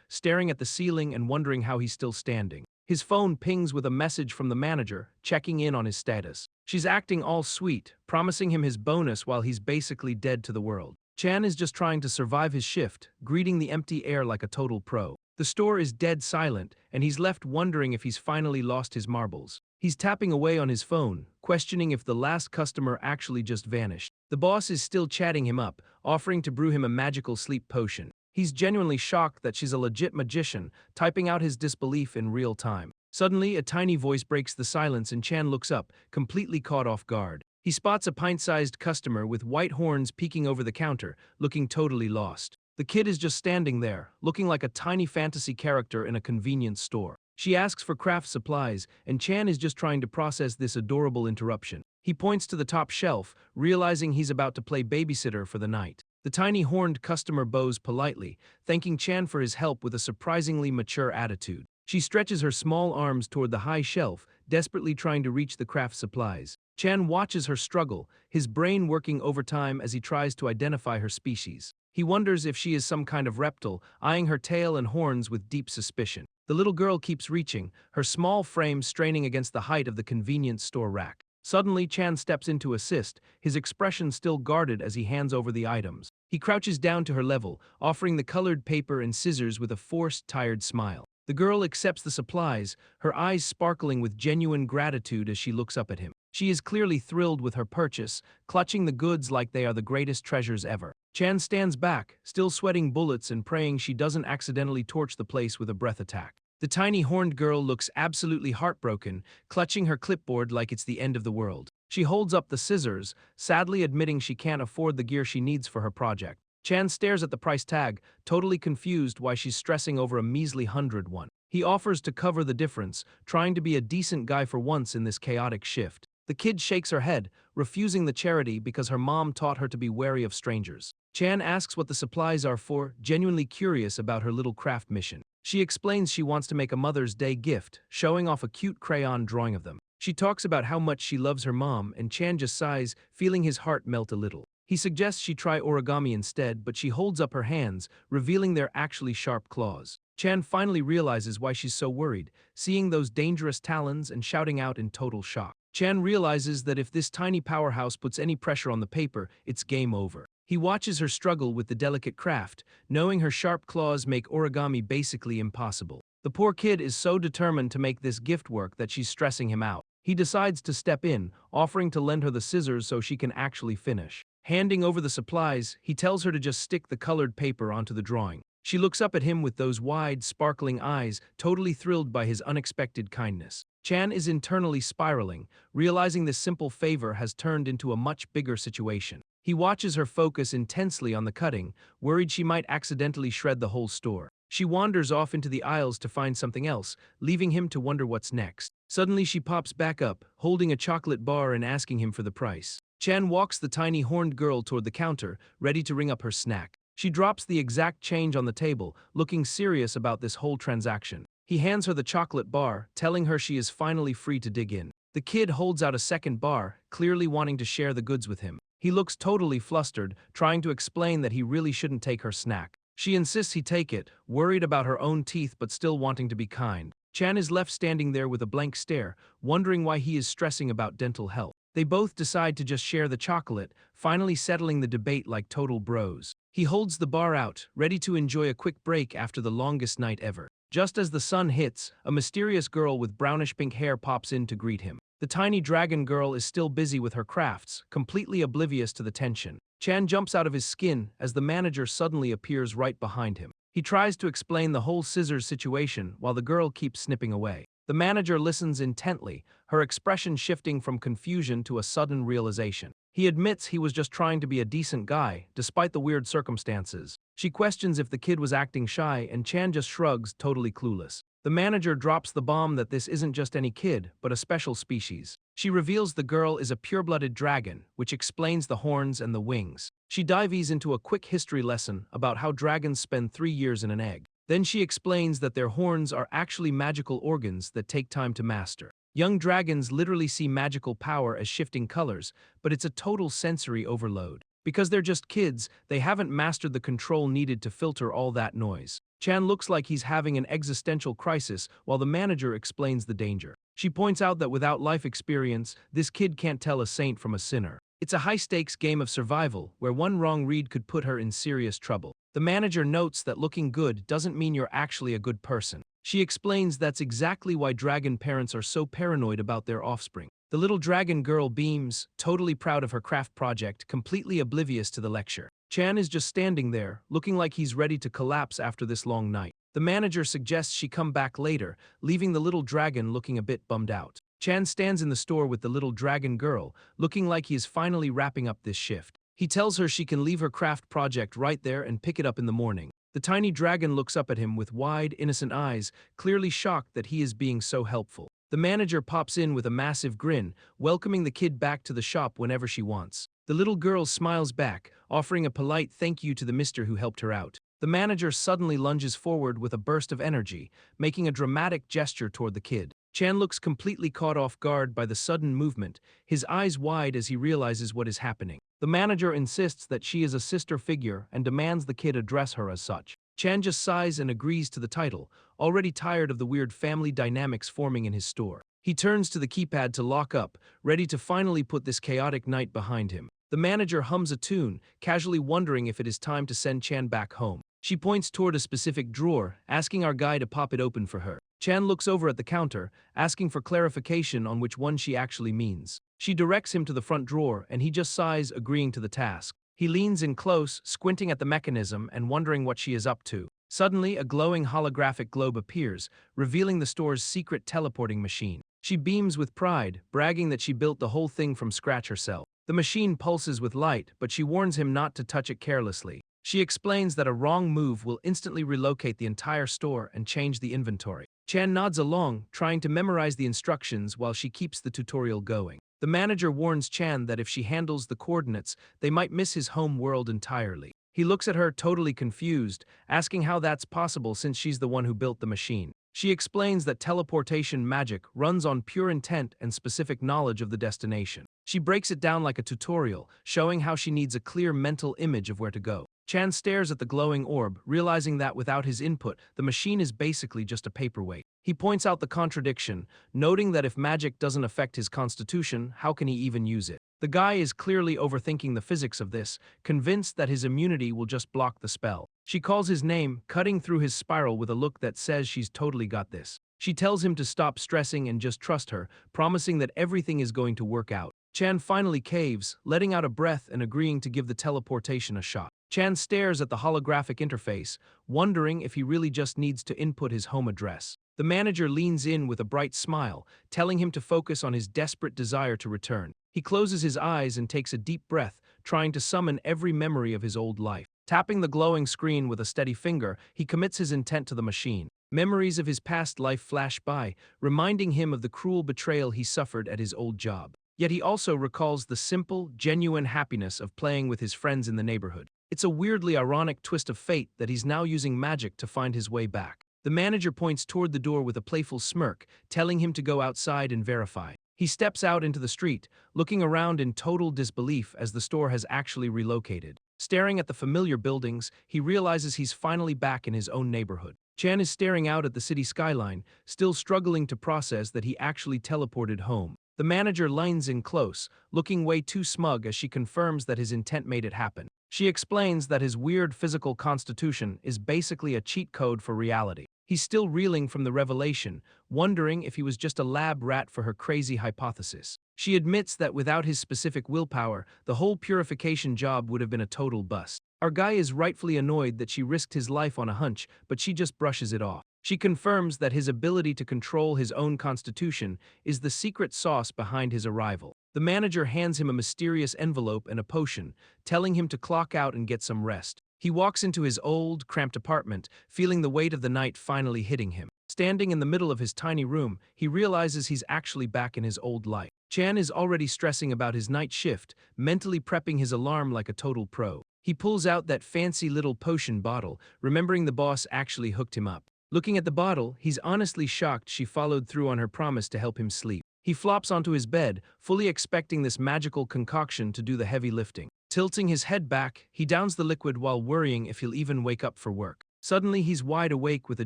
staring at the ceiling and wondering how he's still standing. His phone pings with a message from the manager, checking in on his status. She's acting all sweet, promising him his bonus while he's basically dead to the world. Chan is just trying to survive his shift, greeting the empty air like a total pro. The store is dead silent, and he's left wondering if he's finally lost his marbles. He's tapping away on his phone, questioning if the last customer actually just vanished. The boss is still chatting him up, offering to brew him a magical sleep potion. He's genuinely shocked that she's a legit magician, typing out his disbelief in real time. Suddenly, a tiny voice breaks the silence and Chan looks up, completely caught off guard. He spots a pint-sized customer with white horns peeking over the counter, looking totally lost. The kid is just standing there, looking like a tiny fantasy character in a convenience store. She asks for craft supplies, and Chan is just trying to process this adorable interruption. He points to the top shelf, realizing he's about to play babysitter for the night. The tiny horned customer bows politely, thanking Chan for his help with a surprisingly mature attitude. She stretches her small arms toward the high shelf, desperately trying to reach the craft supplies. Chan watches her struggle, his brain working overtime as he tries to identify her species. He wonders if she is some kind of reptile, eyeing her tail and horns with deep suspicion. The little girl keeps reaching, her small frame straining against the height of the convenience store rack. Suddenly, Chan steps in to assist, his expression still guarded as he hands over the items. He crouches down to her level, offering the colored paper and scissors with a forced, tired smile. The girl accepts the supplies, her eyes sparkling with genuine gratitude as she looks up at him. She is clearly thrilled with her purchase, clutching the goods like they are the greatest treasures ever. Chan stands back, still sweating bullets and praying she doesn't accidentally torch the place with a breath attack. The tiny horned girl looks absolutely heartbroken, clutching her clipboard like it's the end of the world. She holds up the scissors, sadly admitting she can't afford the gear she needs for her project. Chan stares at the price tag, totally confused why she's stressing over a measly $100. He offers to cover the difference, trying to be a decent guy for once in this chaotic shift. The kid shakes her head, refusing the charity because her mom taught her to be wary of strangers. Chan asks what the supplies are for, genuinely curious about her little craft mission. She explains she wants to make a Mother's Day gift, showing off a cute crayon drawing of them. She talks about how much she loves her mom, and Chan just sighs, feeling his heart melt a little. He suggests she try origami instead, but she holds up her hands, revealing they're actually sharp claws. Chan finally realizes why she's so worried, seeing those dangerous talons and shouting out in total shock. Chan realizes that if this tiny powerhouse puts any pressure on the paper, it's game over. He watches her struggle with the delicate craft, knowing her sharp claws make origami basically impossible. The poor kid is so determined to make this gift work that she's stressing him out. He decides to step in, offering to lend her the scissors so she can actually finish. Handing over the supplies, he tells her to just stick the colored paper onto the drawing. She looks up at him with those wide, sparkling eyes, totally thrilled by his unexpected kindness. Chan is internally spiraling, realizing this simple favor has turned into a much bigger situation. He watches her focus intensely on the cutting, worried she might accidentally shred the whole store. She wanders off into the aisles to find something else, leaving him to wonder what's next. Suddenly she pops back up, holding a chocolate bar and asking him for the price. Chan walks the tiny horned girl toward the counter, ready to ring up her snack. She drops the exact change on the table, looking serious about this whole transaction. He hands her the chocolate bar, telling her she is finally free to dig in. The kid holds out a second bar, clearly wanting to share the goods with him. He looks totally flustered, trying to explain that he really shouldn't take her snack. She insists he take it, worried about her own teeth but still wanting to be kind. Chan is left standing there with a blank stare, wondering why he is stressing about dental health. They both decide to just share the chocolate, finally settling the debate like total bros. He holds the bar out, ready to enjoy a quick break after the longest night ever. Just as the sun hits, a mysterious girl with brownish-pink hair pops in to greet him. The tiny dragon girl is still busy with her crafts, completely oblivious to the tension. Chan jumps out of his skin as the manager suddenly appears right behind him. He tries to explain the whole scissors situation while the girl keeps snipping away. The manager listens intently, her expression shifting from confusion to a sudden realization. He admits he was just trying to be a decent guy, despite the weird circumstances. She questions if the kid was acting shy, and Chan just shrugs, totally clueless. The manager drops the bomb that this isn't just any kid, but a special species. She reveals the girl is a pure-blooded dragon, which explains the horns and the wings. She dives into a quick history lesson about how dragons spend 3 years in an egg. Then she explains that their horns are actually magical organs that take time to master. Young dragons literally see magical power as shifting colors, but it's a total sensory overload. Because they're just kids, they haven't mastered the control needed to filter all that noise. Chan looks like he's having an existential crisis while the manager explains the danger. She points out that without life experience, this kid can't tell a saint from a sinner. It's a high-stakes game of survival where one wrong read could put her in serious trouble. The manager notes that looking good doesn't mean you're actually a good person. She explains that's exactly why dragon parents are so paranoid about their offspring. The little dragon girl beams, totally proud of her craft project, completely oblivious to the lecture. Chan is just standing there, looking like he's ready to collapse after this long night. The manager suggests she come back later, leaving the little dragon looking a bit bummed out. Chan stands in the store with the little dragon girl, looking like he is finally wrapping up this shift. He tells her she can leave her craft project right there and pick it up in the morning. The tiny dragon looks up at him with wide, innocent eyes, clearly shocked that he is being so helpful. The manager pops in with a massive grin, welcoming the kid back to the shop whenever she wants. The little girl smiles back, offering a polite thank you to the mister who helped her out. The manager suddenly lunges forward with a burst of energy, making a dramatic gesture toward the kid. Chan looks completely caught off guard by the sudden movement, his eyes wide as he realizes what is happening. The manager insists that she is a sister figure and demands the kid address her as such. Chan just sighs and agrees to the title, already tired of the weird family dynamics forming in his store. He turns to the keypad to lock up, ready to finally put this chaotic night behind him. The manager hums a tune, casually wondering if it is time to send Chan back home. She points toward a specific drawer, asking our guy to pop it open for her. Chan looks over at the counter, asking for clarification on which one she actually means. She directs him to the front drawer, and he just sighs, agreeing to the task. He leans in close, squinting at the mechanism and wondering what she is up to. Suddenly, a glowing holographic globe appears, revealing the store's secret teleporting machine. She beams with pride, bragging that she built the whole thing from scratch herself. The machine pulses with light, but she warns him not to touch it carelessly. She explains that a wrong move will instantly relocate the entire store and change the inventory. Chan nods along, trying to memorize the instructions while she keeps the tutorial going. The manager warns Chan that if she handles the coordinates, they might miss his home world entirely. He looks at her totally confused, asking how that's possible since she's the one who built the machine. She explains that teleportation magic runs on pure intent and specific knowledge of the destination. She breaks it down like a tutorial, showing how she needs a clear mental image of where to go. Chan stares at the glowing orb, realizing that without his input, the machine is basically just a paperweight. He points out the contradiction, noting that if magic doesn't affect his constitution, how can he even use it? The guy is clearly overthinking the physics of this, convinced that his immunity will just block the spell. She calls his name, cutting through his spiral with a look that says she's totally got this. She tells him to stop stressing and just trust her, promising that everything is going to work out. Chan finally caves, letting out a breath and agreeing to give the teleportation a shot. Chan stares at the holographic interface, wondering if he really just needs to input his home address. The manager leans in with a bright smile, telling him to focus on his desperate desire to return. He closes his eyes and takes a deep breath, trying to summon every memory of his old life. Tapping the glowing screen with a steady finger, he commits his intent to the machine. Memories of his past life flash by, reminding him of the cruel betrayal he suffered at his old job. Yet he also recalls the simple, genuine happiness of playing with his friends in the neighborhood. It's a weirdly ironic twist of fate that he's now using magic to find his way back. The manager points toward the door with a playful smirk, telling him to go outside and verify. He steps out into the street, looking around in total disbelief as the store has actually relocated. Staring at the familiar buildings, he realizes he's finally back in his own neighborhood. Chan is staring out at the city skyline, still struggling to process that he actually teleported home. The manager leans in close, looking way too smug as she confirms that his intent made it happen. She explains that his weird physical constitution is basically a cheat code for reality. He's still reeling from the revelation, wondering if he was just a lab rat for her crazy hypothesis. She admits that without his specific willpower, the whole purification job would have been a total bust. Our guy is rightfully annoyed that she risked his life on a hunch, but she just brushes it off. She confirms that his ability to control his own constitution is the secret sauce behind his arrival. The manager hands him a mysterious envelope and a potion, telling him to clock out and get some rest. He walks into his old, cramped apartment, feeling the weight of the night finally hitting him. Standing in the middle of his tiny room, he realizes he's actually back in his old life. Chan is already stressing about his night shift, mentally prepping his alarm like a total pro. He pulls out that fancy little potion bottle, remembering the boss actually hooked him up. Looking at the bottle, he's honestly shocked she followed through on her promise to help him sleep. He flops onto his bed, fully expecting this magical concoction to do the heavy lifting. Tilting his head back, he downs the liquid while worrying if he'll even wake up for work. Suddenly, he's wide awake with a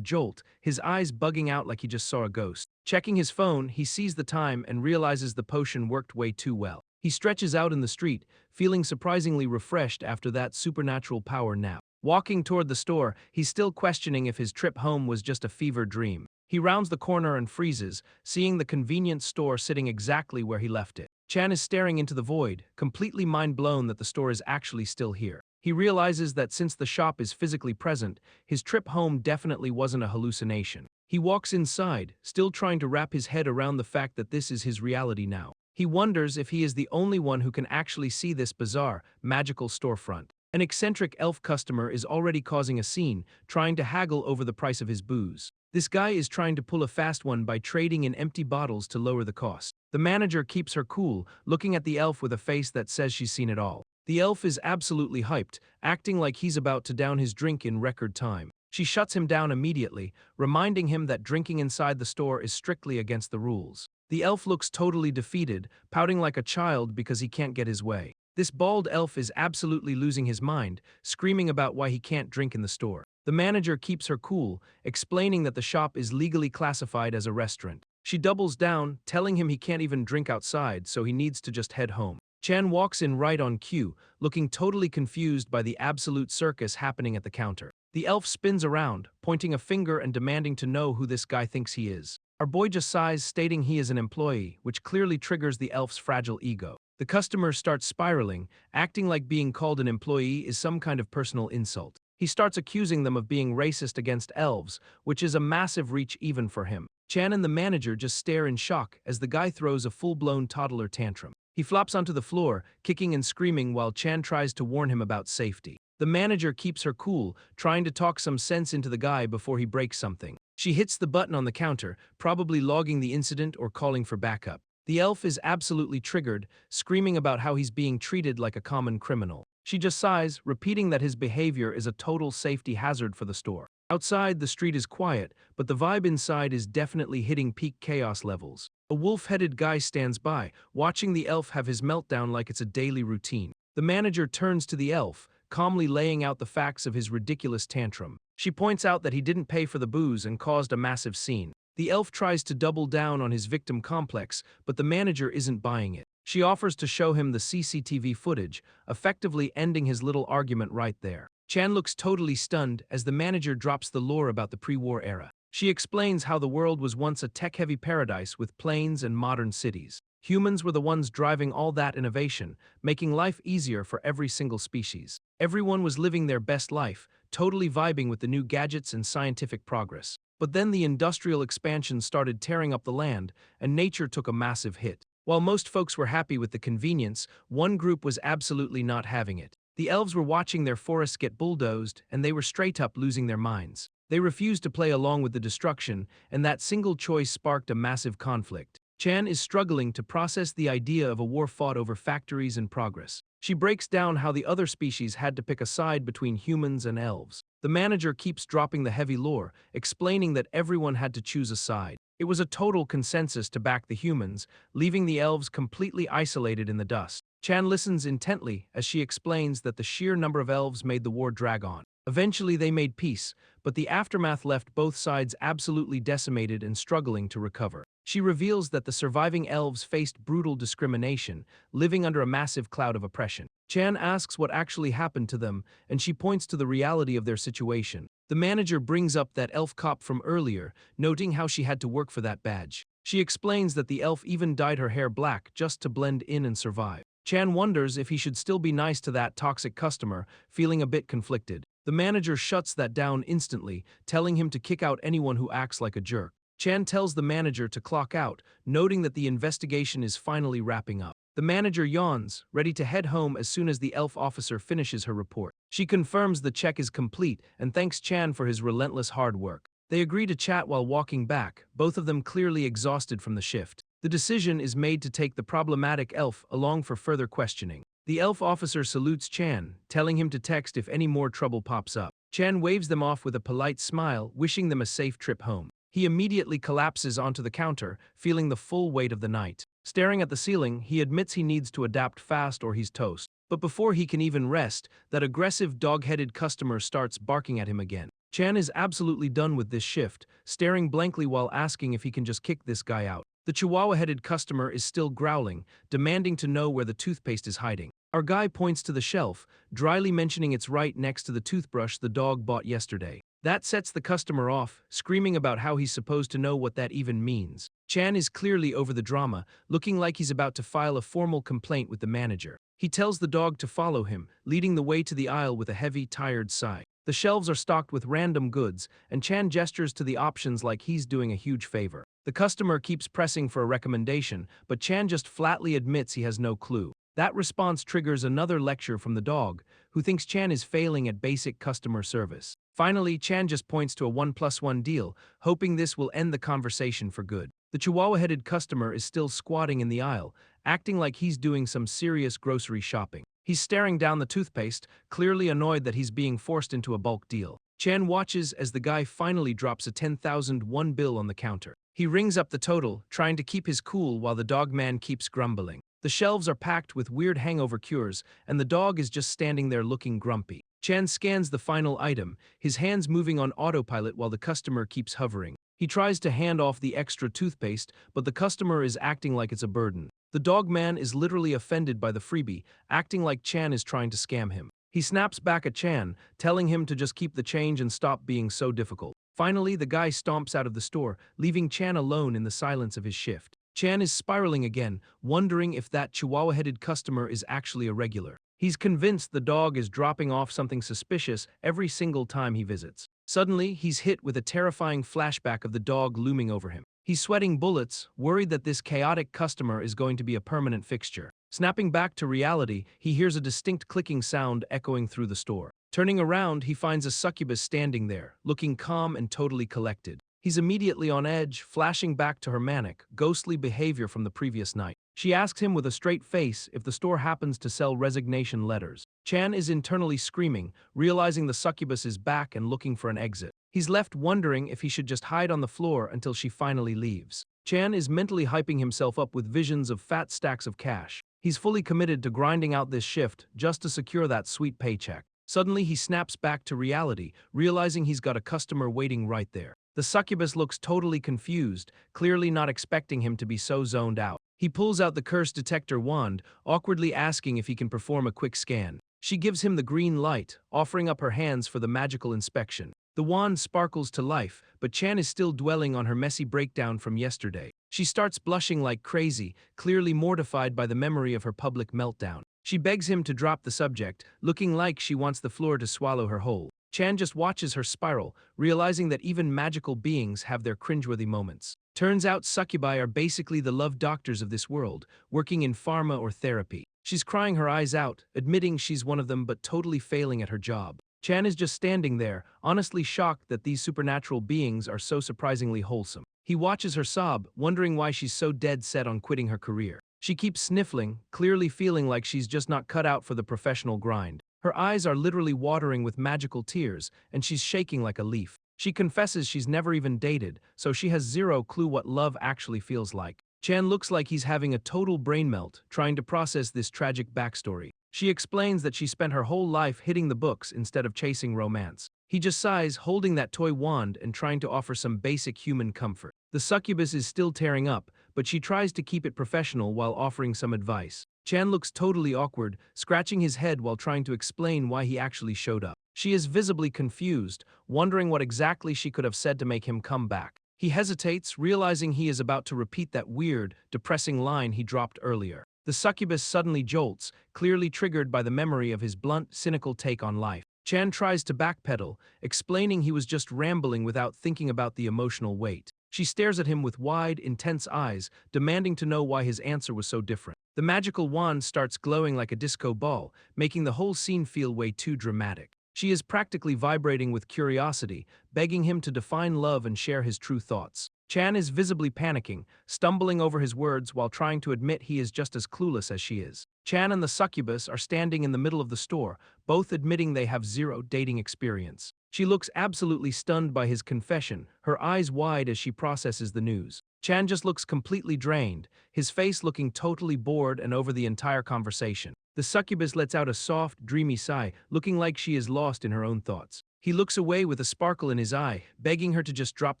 jolt, his eyes bugging out like he just saw a ghost. Checking his phone, he sees the time and realizes the potion worked way too well. He stretches out in the street, feeling surprisingly refreshed after that supernatural power nap. Walking toward the store, he's still questioning if his trip home was just a fever dream. He rounds the corner and freezes, seeing the convenience store sitting exactly where he left it. Chan is staring into the void, completely mind-blown that the store is actually still here. He realizes that since the shop is physically present, his trip home definitely wasn't a hallucination. He walks inside, still trying to wrap his head around the fact that this is his reality now. He wonders if he is the only one who can actually see this bizarre, magical storefront. An eccentric elf customer is already causing a scene, trying to haggle over the price of his booze. This guy is trying to pull a fast one by trading in empty bottles to lower the cost. The manager keeps her cool, looking at the elf with a face that says she's seen it all. The elf is absolutely hyped, acting like he's about to down his drink in record time. She shuts him down immediately, reminding him that drinking inside the store is strictly against the rules. The elf looks totally defeated, pouting like a child because he can't get his way. This bald elf is absolutely losing his mind, screaming about why he can't drink in the store. The manager keeps her cool, explaining that the shop is legally classified as a restaurant. She doubles down, telling him he can't even drink outside, so he needs to just head home. Chan walks in right on cue, looking totally confused by the absolute circus happening at the counter. The elf spins around, pointing a finger and demanding to know who this guy thinks he is. Our boy just sighs, stating he is an employee, which clearly triggers the elf's fragile ego. The customer starts spiraling, acting like being called an employee is some kind of personal insult. He starts accusing them of being racist against elves, which is a massive reach even for him. Chan and the manager just stare in shock as the guy throws a full-blown toddler tantrum. He flops onto the floor, kicking and screaming while Chan tries to warn him about safety. The manager keeps her cool, trying to talk some sense into the guy before he breaks something. She hits the button on the counter, probably logging the incident or calling for backup. The elf is absolutely triggered, screaming about how he's being treated like a common criminal. She just sighs, repeating that his behavior is a total safety hazard for the store. Outside, the street is quiet, but the vibe inside is definitely hitting peak chaos levels. A wolf-headed guy stands by, watching the elf have his meltdown like it's a daily routine. The manager turns to the elf, calmly laying out the facts of his ridiculous tantrum. She points out that he didn't pay for the booze and caused a massive scene. The elf tries to double down on his victim complex, but the manager isn't buying it. She offers to show him the CCTV footage, effectively ending his little argument right there. Chan looks totally stunned as the manager drops the lore about the pre-war era. She explains how the world was once a tech-heavy paradise with planes and modern cities. Humans were the ones driving all that innovation, making life easier for every single species. Everyone was living their best life, totally vibing with the new gadgets and scientific progress. But then the industrial expansion started tearing up the land, and nature took a massive hit. While most folks were happy with the convenience, one group was absolutely not having it. The elves were watching their forests get bulldozed, and they were straight up losing their minds. They refused to play along with the destruction, and that single choice sparked a massive conflict. Chan is struggling to process the idea of a war fought over factories and progress. She breaks down how the other species had to pick a side between humans and elves. The manager keeps dropping the heavy lore, explaining that everyone had to choose a side. It was a total consensus to back the humans, leaving the elves completely isolated in the dust. Chan listens intently as she explains that the sheer number of elves made the war drag on. Eventually they made peace, but the aftermath left both sides absolutely decimated and struggling to recover. She reveals that the surviving elves faced brutal discrimination, living under a massive cloud of oppression. Chan asks what actually happened to them, and she points to the reality of their situation. The manager brings up that elf cop from earlier, noting how she had to work for that badge. She explains that the elf even dyed her hair black just to blend in and survive. Chan wonders if he should still be nice to that toxic customer, feeling a bit conflicted. The manager shuts that down instantly, telling him to kick out anyone who acts like a jerk. Chan tells the manager to clock out, noting that the investigation is finally wrapping up. The manager yawns, ready to head home as soon as the elf officer finishes her report. She confirms the check is complete and thanks Chan for his relentless hard work. They agree to chat while walking back, both of them clearly exhausted from the shift. The decision is made to take the problematic elf along for further questioning. The elf officer salutes Chan, telling him to text if any more trouble pops up. Chan waves them off with a polite smile, wishing them a safe trip home. He immediately collapses onto the counter, feeling the full weight of the night. Staring at the ceiling, he admits he needs to adapt fast or he's toast. But before he can even rest, that aggressive dog-headed customer starts barking at him again. Chan is absolutely done with this shift, staring blankly while asking if he can just kick this guy out. The chihuahua-headed customer is still growling, demanding to know where the toothpaste is hiding. Our guy points to the shelf, dryly mentioning it's right next to the toothbrush the dog bought yesterday. That sets the customer off, screaming about how he's supposed to know what that even means. Chan is clearly over the drama, looking like he's about to file a formal complaint with the manager. He tells the dog to follow him, leading the way to the aisle with a heavy, tired sigh. The shelves are stocked with random goods, and Chan gestures to the options like he's doing a huge favor. The customer keeps pressing for a recommendation, but Chan just flatly admits he has no clue. That response triggers another lecture from the dog, who thinks Chan is failing at basic customer service. Finally, Chan just points to a 1+1 deal, hoping this will end the conversation for good. The chihuahua-headed customer is still squatting in the aisle, acting like he's doing some serious grocery shopping. He's staring down the toothpaste, clearly annoyed that he's being forced into a bulk deal. Chan watches as the guy finally drops a 10,001 bill on the counter. He rings up the total, trying to keep his cool while the dog man keeps grumbling. The shelves are packed with weird hangover cures, and the dog is just standing there looking grumpy. Chan scans the final item, his hands moving on autopilot while the customer keeps hovering. He tries to hand off the extra toothpaste, but the customer is acting like it's a burden. The dog man is literally offended by the freebie, acting like Chan is trying to scam him. He snaps back at Chan, telling him to just keep the change and stop being so difficult. Finally, the guy stomps out of the store, leaving Chan alone in the silence of his shift. Chan is spiraling again, wondering if that chihuahua-headed customer is actually a regular. He's convinced the dog is dropping off something suspicious every single time he visits. Suddenly, he's hit with a terrifying flashback of the dog looming over him. He's sweating bullets, worried that this chaotic customer is going to be a permanent fixture. Snapping back to reality, he hears a distinct clicking sound echoing through the store. Turning around, he finds a succubus standing there, looking calm and totally collected. He's immediately on edge, flashing back to her manic, ghostly behavior from the previous night. She asks him with a straight face if the store happens to sell resignation letters. Chan is internally screaming, realizing the succubus is back and looking for an exit. He's left wondering if he should just hide on the floor until she finally leaves. Chan is mentally hyping himself up with visions of fat stacks of cash. He's fully committed to grinding out this shift just to secure that sweet paycheck. Suddenly, he snaps back to reality, realizing he's got a customer waiting right there. The succubus looks totally confused, clearly not expecting him to be so zoned out. He pulls out the curse detector wand, awkwardly asking if he can perform a quick scan. She gives him the green light, offering up her hands for the magical inspection. The wand sparkles to life, but Chan is still dwelling on her messy breakdown from yesterday. She starts blushing like crazy, clearly mortified by the memory of her public meltdown. She begs him to drop the subject, looking like she wants the floor to swallow her whole. Chan just watches her spiral, realizing that even magical beings have their cringeworthy moments. Turns out succubi are basically the love doctors of this world, working in pharma or therapy. She's crying her eyes out, admitting she's one of them but totally failing at her job. Chan is just standing there, honestly shocked that these supernatural beings are so surprisingly wholesome. He watches her sob, wondering why she's so dead set on quitting her career. She keeps sniffling, clearly feeling like she's just not cut out for the professional grind. Her eyes are literally watering with magical tears, and she's shaking like a leaf. She confesses she's never even dated, so she has zero clue what love actually feels like. Chan looks like he's having a total brain melt, trying to process this tragic backstory. She explains that she spent her whole life hitting the books instead of chasing romance. He just sighs, holding that toy wand and trying to offer some basic human comfort. The succubus is still tearing up, but she tries to keep it professional while offering some advice. Chan looks totally awkward, scratching his head while trying to explain why he actually showed up. She is visibly confused, wondering what exactly she could have said to make him come back. He hesitates, realizing he is about to repeat that weird, depressing line he dropped earlier. The succubus suddenly jolts, clearly triggered by the memory of his blunt, cynical take on life. Chan tries to backpedal, explaining he was just rambling without thinking about the emotional weight. She stares at him with wide, intense eyes, demanding to know why his answer was so different. The magical wand starts glowing like a disco ball, making the whole scene feel way too dramatic. She is practically vibrating with curiosity, begging him to define love and share his true thoughts. Chan is visibly panicking, stumbling over his words while trying to admit he is just as clueless as she is. Chan and the succubus are standing in the middle of the store, both admitting they have zero dating experience. She looks absolutely stunned by his confession, her eyes wide as she processes the news. Chan just looks completely drained, his face looking totally bored and over the entire conversation. The succubus lets out a soft, dreamy sigh, looking like she is lost in her own thoughts. He looks away with a sparkle in his eye, begging her to just drop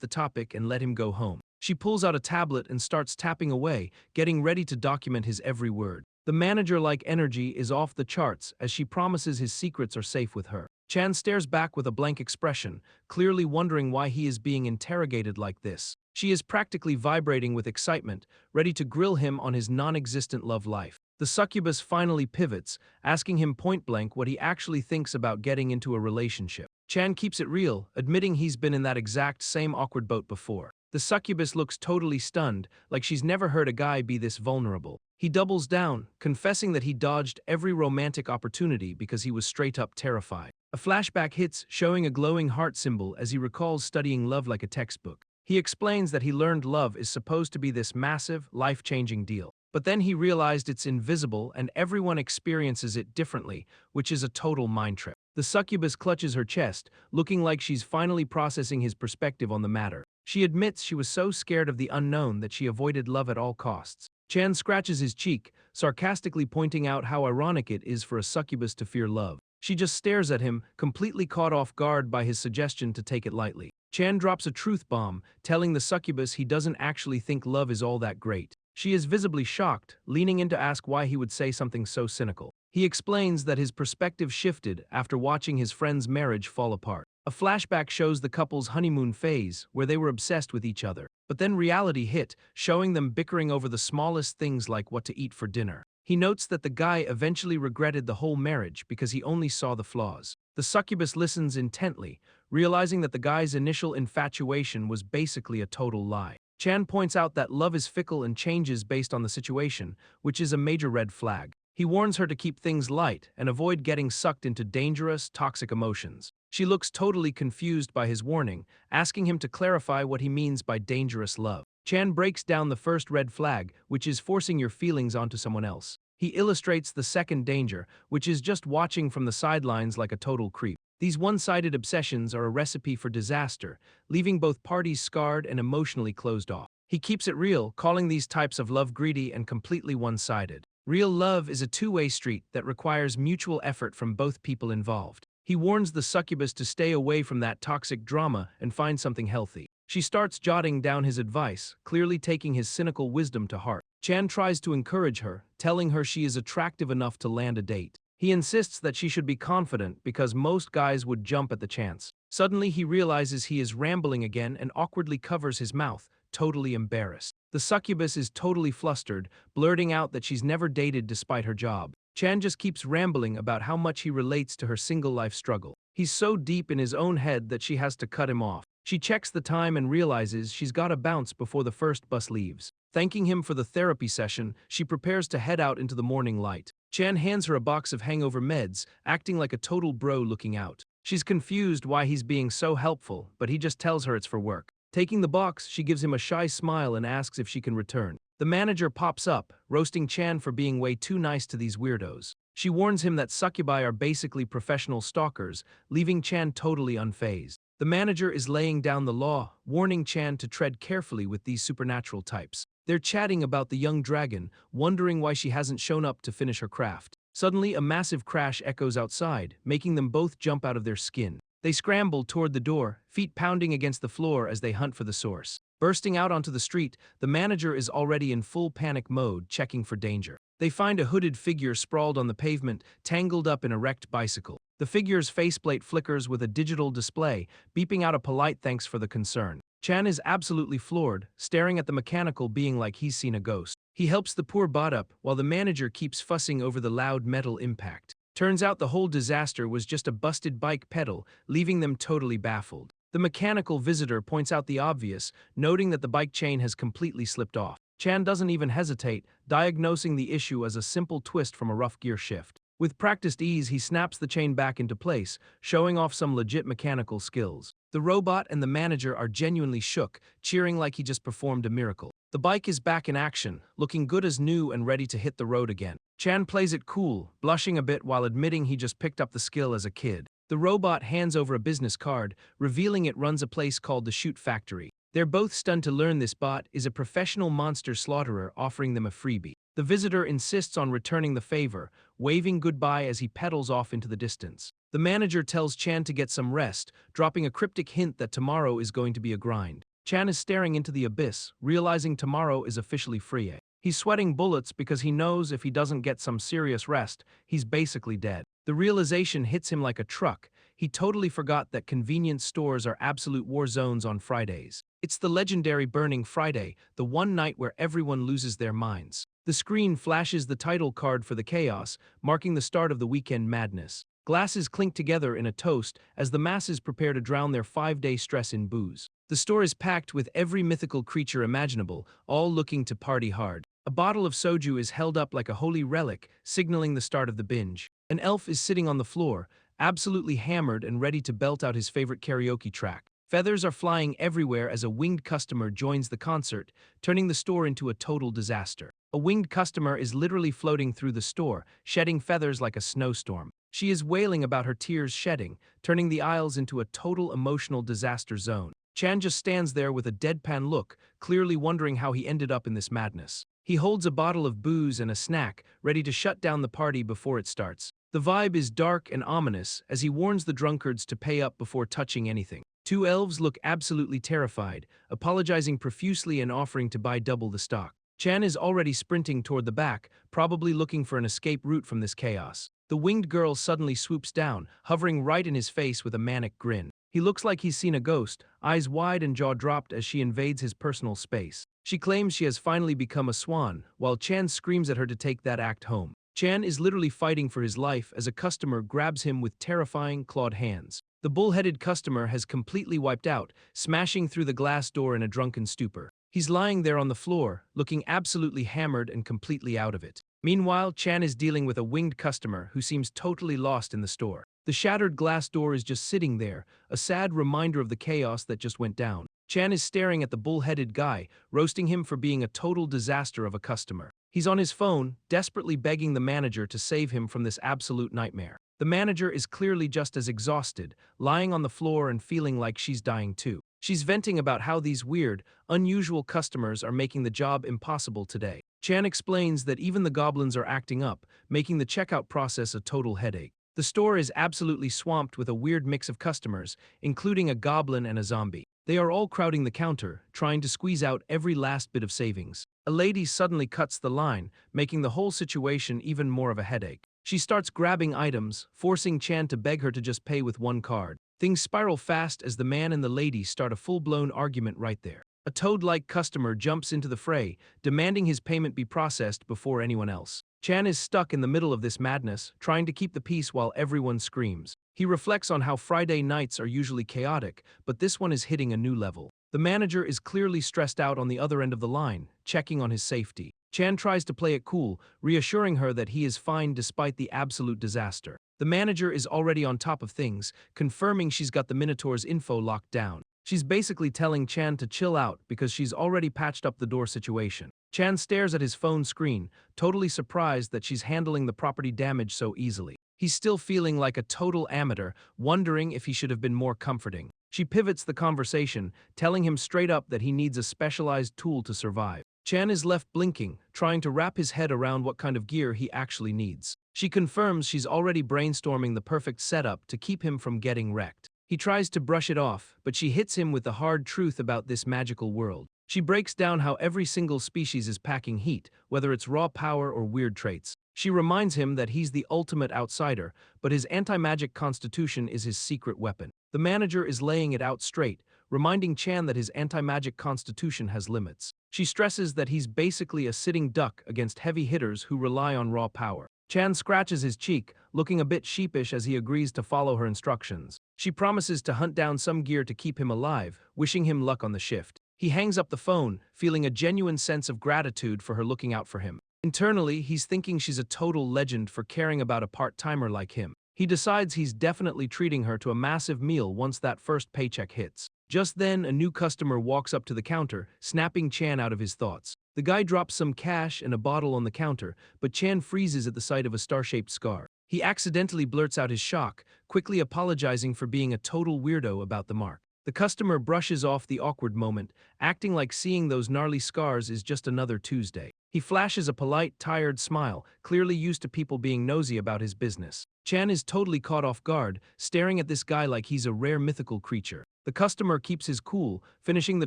the topic and let him go home. She pulls out a tablet and starts tapping away, getting ready to document his every word. The manager-like energy is off the charts as she promises his secrets are safe with her. Chan stares back with a blank expression, clearly wondering why he is being interrogated like this. She is practically vibrating with excitement, ready to grill him on his non-existent love life. The succubus finally pivots, asking him point-blank what he actually thinks about getting into a relationship. Chan keeps it real, admitting he's been in that exact same awkward boat before. The succubus looks totally stunned, like she's never heard a guy be this vulnerable. He doubles down, confessing that he dodged every romantic opportunity because he was straight-up terrified. A flashback hits, showing a glowing heart symbol as he recalls studying love like a textbook. He explains that he learned love is supposed to be this massive, life-changing deal. But then he realized it's invisible and everyone experiences it differently, which is a total mind trip. The succubus clutches her chest, looking like she's finally processing his perspective on the matter. She admits she was so scared of the unknown that she avoided love at all costs. Chan scratches his cheek, sarcastically pointing out how ironic it is for a succubus to fear love. She just stares at him, completely caught off guard by his suggestion to take it lightly. Chan drops a truth bomb, telling the succubus he doesn't actually think love is all that great. She is visibly shocked, leaning in to ask why he would say something so cynical. He explains that his perspective shifted after watching his friend's marriage fall apart. A flashback shows the couple's honeymoon phase, where they were obsessed with each other. But then reality hit, showing them bickering over the smallest things like what to eat for dinner. He notes that the guy eventually regretted the whole marriage because he only saw the flaws. The succubus listens intently, realizing that the guy's initial infatuation was basically a total lie. Chan points out that love is fickle and changes based on the situation, which is a major red flag. He warns her to keep things light and avoid getting sucked into dangerous, toxic emotions. She looks totally confused by his warning, asking him to clarify what he means by dangerous love. Chan breaks down the first red flag, which is forcing your feelings onto someone else. He illustrates the second danger, which is just watching from the sidelines like a total creep. These one-sided obsessions are a recipe for disaster, leaving both parties scarred and emotionally closed off. He keeps it real, calling these types of love greedy and completely one-sided. Real love is a two-way street that requires mutual effort from both people involved. He warns the succubus to stay away from that toxic drama and find something healthy. She starts jotting down his advice, clearly taking his cynical wisdom to heart. Chan tries to encourage her, telling her she is attractive enough to land a date. He insists that she should be confident because most guys would jump at the chance. Suddenly he realizes he is rambling again and awkwardly covers his mouth, totally embarrassed. The succubus is totally flustered, blurting out that she's never dated despite her job. Chan just keeps rambling about how much he relates to her single life struggle. He's so deep in his own head that she has to cut him off. She checks the time and realizes she's got to bounce before the first bus leaves. Thanking him for the therapy session, she prepares to head out into the morning light. Chan hands her a box of hangover meds, acting like a total bro looking out. She's confused why he's being so helpful, but he just tells her it's for work. Taking the box, she gives him a shy smile and asks if she can return. The manager pops up, roasting Chan for being way too nice to these weirdos. She warns him that succubi are basically professional stalkers, leaving Chan totally unfazed. The manager is laying down the law, warning Chan to tread carefully with these supernatural types. They're chatting about the young dragon, wondering why she hasn't shown up to finish her craft. Suddenly, a massive crash echoes outside, making them both jump out of their skin. They scramble toward the door, feet pounding against the floor as they hunt for the source. Bursting out onto the street, the manager is already in full panic mode, checking for danger. They find a hooded figure sprawled on the pavement, tangled up in a wrecked bicycle. The figure's faceplate flickers with a digital display, beeping out a polite thanks for the concern. Chan is absolutely floored, staring at the mechanical being like he's seen a ghost. He helps the poor bot up, while the manager keeps fussing over the loud metal impact. Turns out the whole disaster was just a busted bike pedal, leaving them totally baffled. The mechanical visitor points out the obvious, noting that the bike chain has completely slipped off. Chan doesn't even hesitate, diagnosing the issue as a simple twist from a rough gear shift. With practiced ease, he snaps the chain back into place, showing off some legit mechanical skills. The robot and the manager are genuinely shook, cheering like he just performed a miracle. The bike is back in action, looking good as new and ready to hit the road again. Chan plays it cool, blushing a bit while admitting he just picked up the skill as a kid. The robot hands over a business card, revealing it runs a place called the Shoot Factory. They're both stunned to learn this bot is a professional monster slaughterer offering them a freebie. The visitor insists on returning the favor, waving goodbye as he pedals off into the distance. The manager tells Chan to get some rest, dropping a cryptic hint that tomorrow is going to be a grind. Chan is staring into the abyss, realizing tomorrow is officially free. He's sweating bullets because he knows if he doesn't get some serious rest, he's basically dead. The realization hits him like a truck. He totally forgot that convenience stores are absolute war zones on Fridays. It's the legendary Burning Friday, the one night where everyone loses their minds. The screen flashes the title card for the chaos, marking the start of the weekend madness. Glasses clink together in a toast as the masses prepare to drown their 5-day stress in booze. The store is packed with every mythical creature imaginable, all looking to party hard. A bottle of soju is held up like a holy relic, signaling the start of the binge. An elf is sitting on the floor, absolutely hammered and ready to belt out his favorite karaoke track. Feathers are flying everywhere as a winged customer joins the concert, turning the store into a total disaster. A winged customer is literally floating through the store, shedding feathers like a snowstorm. She is wailing about her tears shedding, turning the aisles into a total emotional disaster zone. Chan just stands there with a deadpan look, clearly wondering how he ended up in this madness. He holds a bottle of booze and a snack, ready to shut down the party before it starts. The vibe is dark and ominous as he warns the drunkards to pay up before touching anything. Two elves look absolutely terrified, apologizing profusely and offering to buy double the stock. Chan is already sprinting toward the back, probably looking for an escape route from this chaos. The winged girl suddenly swoops down, hovering right in his face with a manic grin. He looks like he's seen a ghost, eyes wide and jaw dropped as she invades his personal space. She claims she has finally become a swan, while Chan screams at her to take that act home. Chan is literally fighting for his life as a customer grabs him with terrifying, clawed hands. The bull-headed customer has completely wiped out, smashing through the glass door in a drunken stupor. He's lying there on the floor, looking absolutely hammered and completely out of it. Meanwhile, Chan is dealing with a winged customer who seems totally lost in the store. The shattered glass door is just sitting there, a sad reminder of the chaos that just went down. Chan is staring at the bull-headed guy, roasting him for being a total disaster of a customer. He's on his phone, desperately begging the manager to save him from this absolute nightmare. The manager is clearly just as exhausted, lying on the floor and feeling like she's dying too. She's venting about how these weird, unusual customers are making the job impossible today. Chan explains that even the goblins are acting up, making the checkout process a total headache. The store is absolutely swamped with a weird mix of customers, including a goblin and a zombie. They are all crowding the counter, trying to squeeze out every last bit of savings. A lady suddenly cuts the line, making the whole situation even more of a headache. She starts grabbing items, forcing Chan to beg her to just pay with one card. Things spiral fast as the man and the lady start a full-blown argument right there. A toad-like customer jumps into the fray, demanding his payment be processed before anyone else. Chan is stuck in the middle of this madness, trying to keep the peace while everyone screams. He reflects on how Friday nights are usually chaotic, but this one is hitting a new level. The manager is clearly stressed out on the other end of the line, checking on his safety. Chan tries to play it cool, reassuring her that he is fine despite the absolute disaster. The manager is already on top of things, confirming she's got the Minotaur's info locked down. She's basically telling Chan to chill out because she's already patched up the door situation. Chan stares at his phone screen, totally surprised that she's handling the property damage so easily. He's still feeling like a total amateur, wondering if he should have been more comforting. She pivots the conversation, telling him straight up that he needs a specialized tool to survive. Chan is left blinking, trying to wrap his head around what kind of gear he actually needs. She confirms she's already brainstorming the perfect setup to keep him from getting wrecked. He tries to brush it off, but she hits him with the hard truth about this magical world. She breaks down how every single species is packing heat, whether it's raw power or weird traits. She reminds him that he's the ultimate outsider, but his anti-magic constitution is his secret weapon. The manager is laying it out straight, reminding Chan that his anti-magic constitution has limits. She stresses that he's basically a sitting duck against heavy hitters who rely on raw power. Chan scratches his cheek, looking a bit sheepish as he agrees to follow her instructions. She promises to hunt down some gear to keep him alive, wishing him luck on the shift. He hangs up the phone, feeling a genuine sense of gratitude for her looking out for him. Internally, he's thinking she's a total legend for caring about a part-timer like him. He decides he's definitely treating her to a massive meal once that first paycheck hits. Just then, a new customer walks up to the counter, snapping Chan out of his thoughts. The guy drops some cash and a bottle on the counter, but Chan freezes at the sight of a star-shaped scar. He accidentally blurts out his shock, quickly apologizing for being a total weirdo about the mark. The customer brushes off the awkward moment, acting like seeing those gnarly scars is just another Tuesday. He flashes a polite, tired smile, clearly used to people being nosy about his business. Chan is totally caught off guard, staring at this guy like he's a rare mythical creature. The customer keeps his cool, finishing the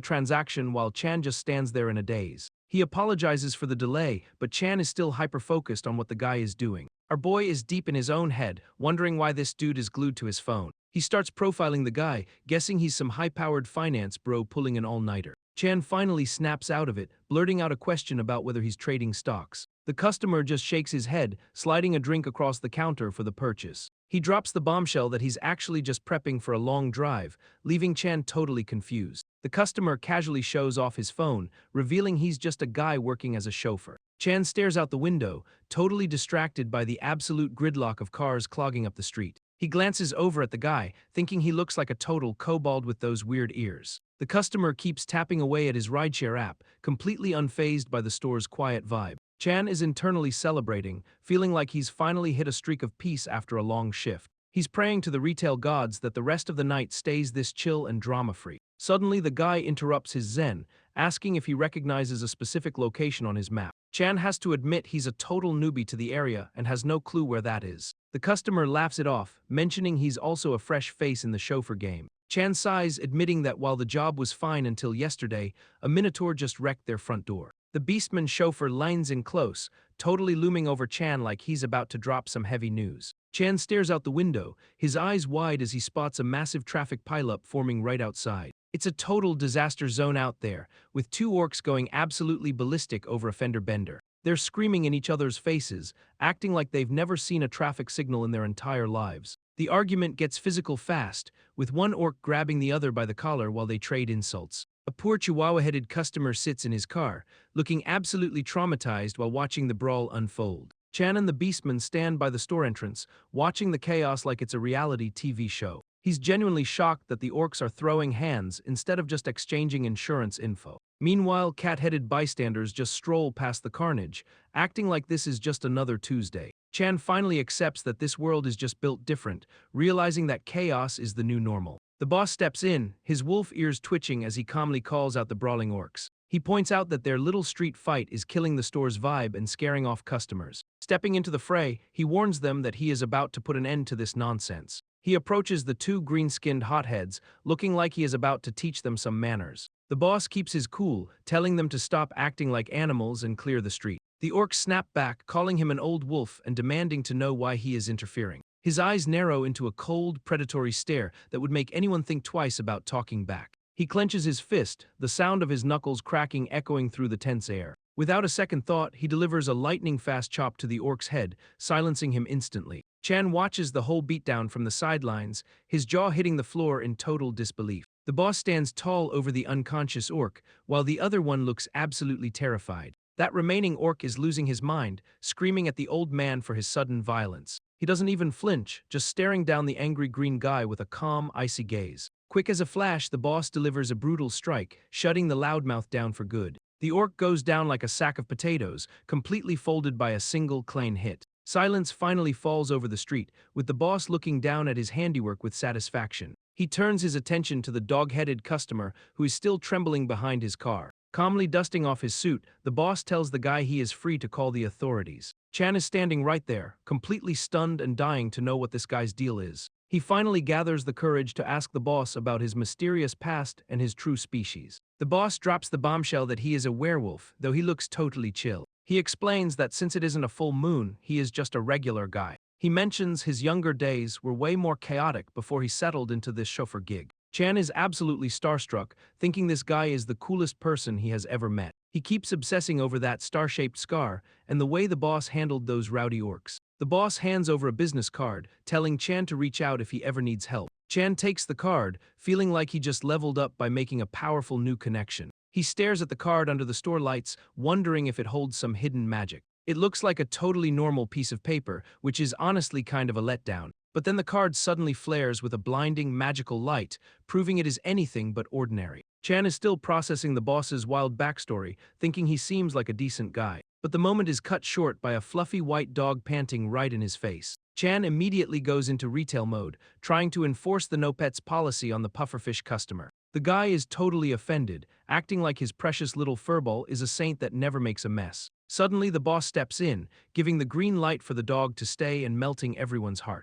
transaction while Chan just stands there in a daze. He apologizes for the delay, but Chan is still hyper-focused on what the guy is doing. Our boy is deep in his own head, wondering why this dude is glued to his phone. He starts profiling the guy, guessing he's some high-powered finance bro pulling an all-nighter. Chan finally snaps out of it, blurting out a question about whether he's trading stocks. The customer just shakes his head, sliding a drink across the counter for the purchase. He drops the bombshell that he's actually just prepping for a long drive, leaving Chan totally confused. The customer casually shows off his phone, revealing he's just a guy working as a chauffeur. Chan stares out the window, totally distracted by the absolute gridlock of cars clogging up the street. He glances over at the guy, thinking he looks like a total kobold with those weird ears. The customer keeps tapping away at his rideshare app, completely unfazed by the store's quiet vibe. Chan is internally celebrating, feeling like he's finally hit a streak of peace after a long shift. He's praying to the retail gods that the rest of the night stays this chill and drama-free. Suddenly, the guy interrupts his zen, asking if he recognizes a specific location on his map. Chan has to admit he's a total newbie to the area and has no clue where that is. The customer laughs it off, mentioning he's also a fresh face in the chauffeur game. Chan sighs, admitting that while the job was fine until yesterday, a minotaur just wrecked their front door. The beastman chauffeur leans in close, totally looming over Chan like he's about to drop some heavy news. Chan stares out the window, his eyes wide as he spots a massive traffic pileup forming right outside. It's a total disaster zone out there, with two orcs going absolutely ballistic over a fender bender. They're screaming in each other's faces, acting like they've never seen a traffic signal in their entire lives. The argument gets physical fast, with one orc grabbing the other by the collar while they trade insults. A poor chihuahua-headed customer sits in his car, looking absolutely traumatized while watching the brawl unfold. Chan and the beastman stand by the store entrance, watching the chaos like it's a reality TV show. He's genuinely shocked that the orcs are throwing hands instead of just exchanging insurance info. Meanwhile, cat-headed bystanders just stroll past the carnage, acting like this is just another Tuesday. Chan finally accepts that this world is just built different, realizing that chaos is the new normal. The boss steps in, his wolf ears twitching as he calmly calls out the brawling orcs. He points out that their little street fight is killing the store's vibe and scaring off customers. Stepping into the fray, he warns them that he is about to put an end to this nonsense. He approaches the two green-skinned hotheads, looking like he is about to teach them some manners. The boss keeps his cool, telling them to stop acting like animals and clear the street. The orcs snap back, calling him an old wolf and demanding to know why he is interfering. His eyes narrow into a cold, predatory stare that would make anyone think twice about talking back. He clenches his fist, the sound of his knuckles cracking echoing through the tense air. Without a second thought, he delivers a lightning-fast chop to the orc's head, silencing him instantly. Chan watches the whole beatdown from the sidelines, his jaw hitting the floor in total disbelief. The boss stands tall over the unconscious orc, while the other one looks absolutely terrified. That remaining orc is losing his mind, screaming at the old man for his sudden violence. He doesn't even flinch, just staring down the angry green guy with a calm, icy gaze. Quick as a flash, the boss delivers a brutal strike, shutting the loudmouth down for good. The orc goes down like a sack of potatoes, completely folded by a single clean hit. Silence finally falls over the street, with the boss looking down at his handiwork with satisfaction. He turns his attention to the dog-headed customer who is still trembling behind his car. Calmly dusting off his suit, the boss tells the guy he is free to call the authorities. Chan is standing right there, completely stunned and dying to know what this guy's deal is. He finally gathers the courage to ask the boss about his mysterious past and his true species. The boss drops the bombshell that he is a werewolf, though he looks totally chill. He explains that since it isn't a full moon, he is just a regular guy. He mentions his younger days were way more chaotic before he settled into this chauffeur gig. Chan is absolutely starstruck, thinking this guy is the coolest person he has ever met. He keeps obsessing over that star-shaped scar and the way the boss handled those rowdy orcs. The boss hands over a business card, telling Chan to reach out if he ever needs help. Chan takes the card, feeling like he just leveled up by making a powerful new connection. He stares at the card under the store lights, wondering if it holds some hidden magic. It looks like a totally normal piece of paper, which is honestly kind of a letdown. But then the card suddenly flares with a blinding, magical light, proving it is anything but ordinary. Chan is still processing the boss's wild backstory, thinking he seems like a decent guy. But the moment is cut short by a fluffy white dog panting right in his face. Chan immediately goes into retail mode, trying to enforce the no pets policy on the pufferfish customer. The guy is totally offended, acting like his precious little furball is a saint that never makes a mess. Suddenly the boss steps in, giving the green light for the dog to stay and melting everyone's heart.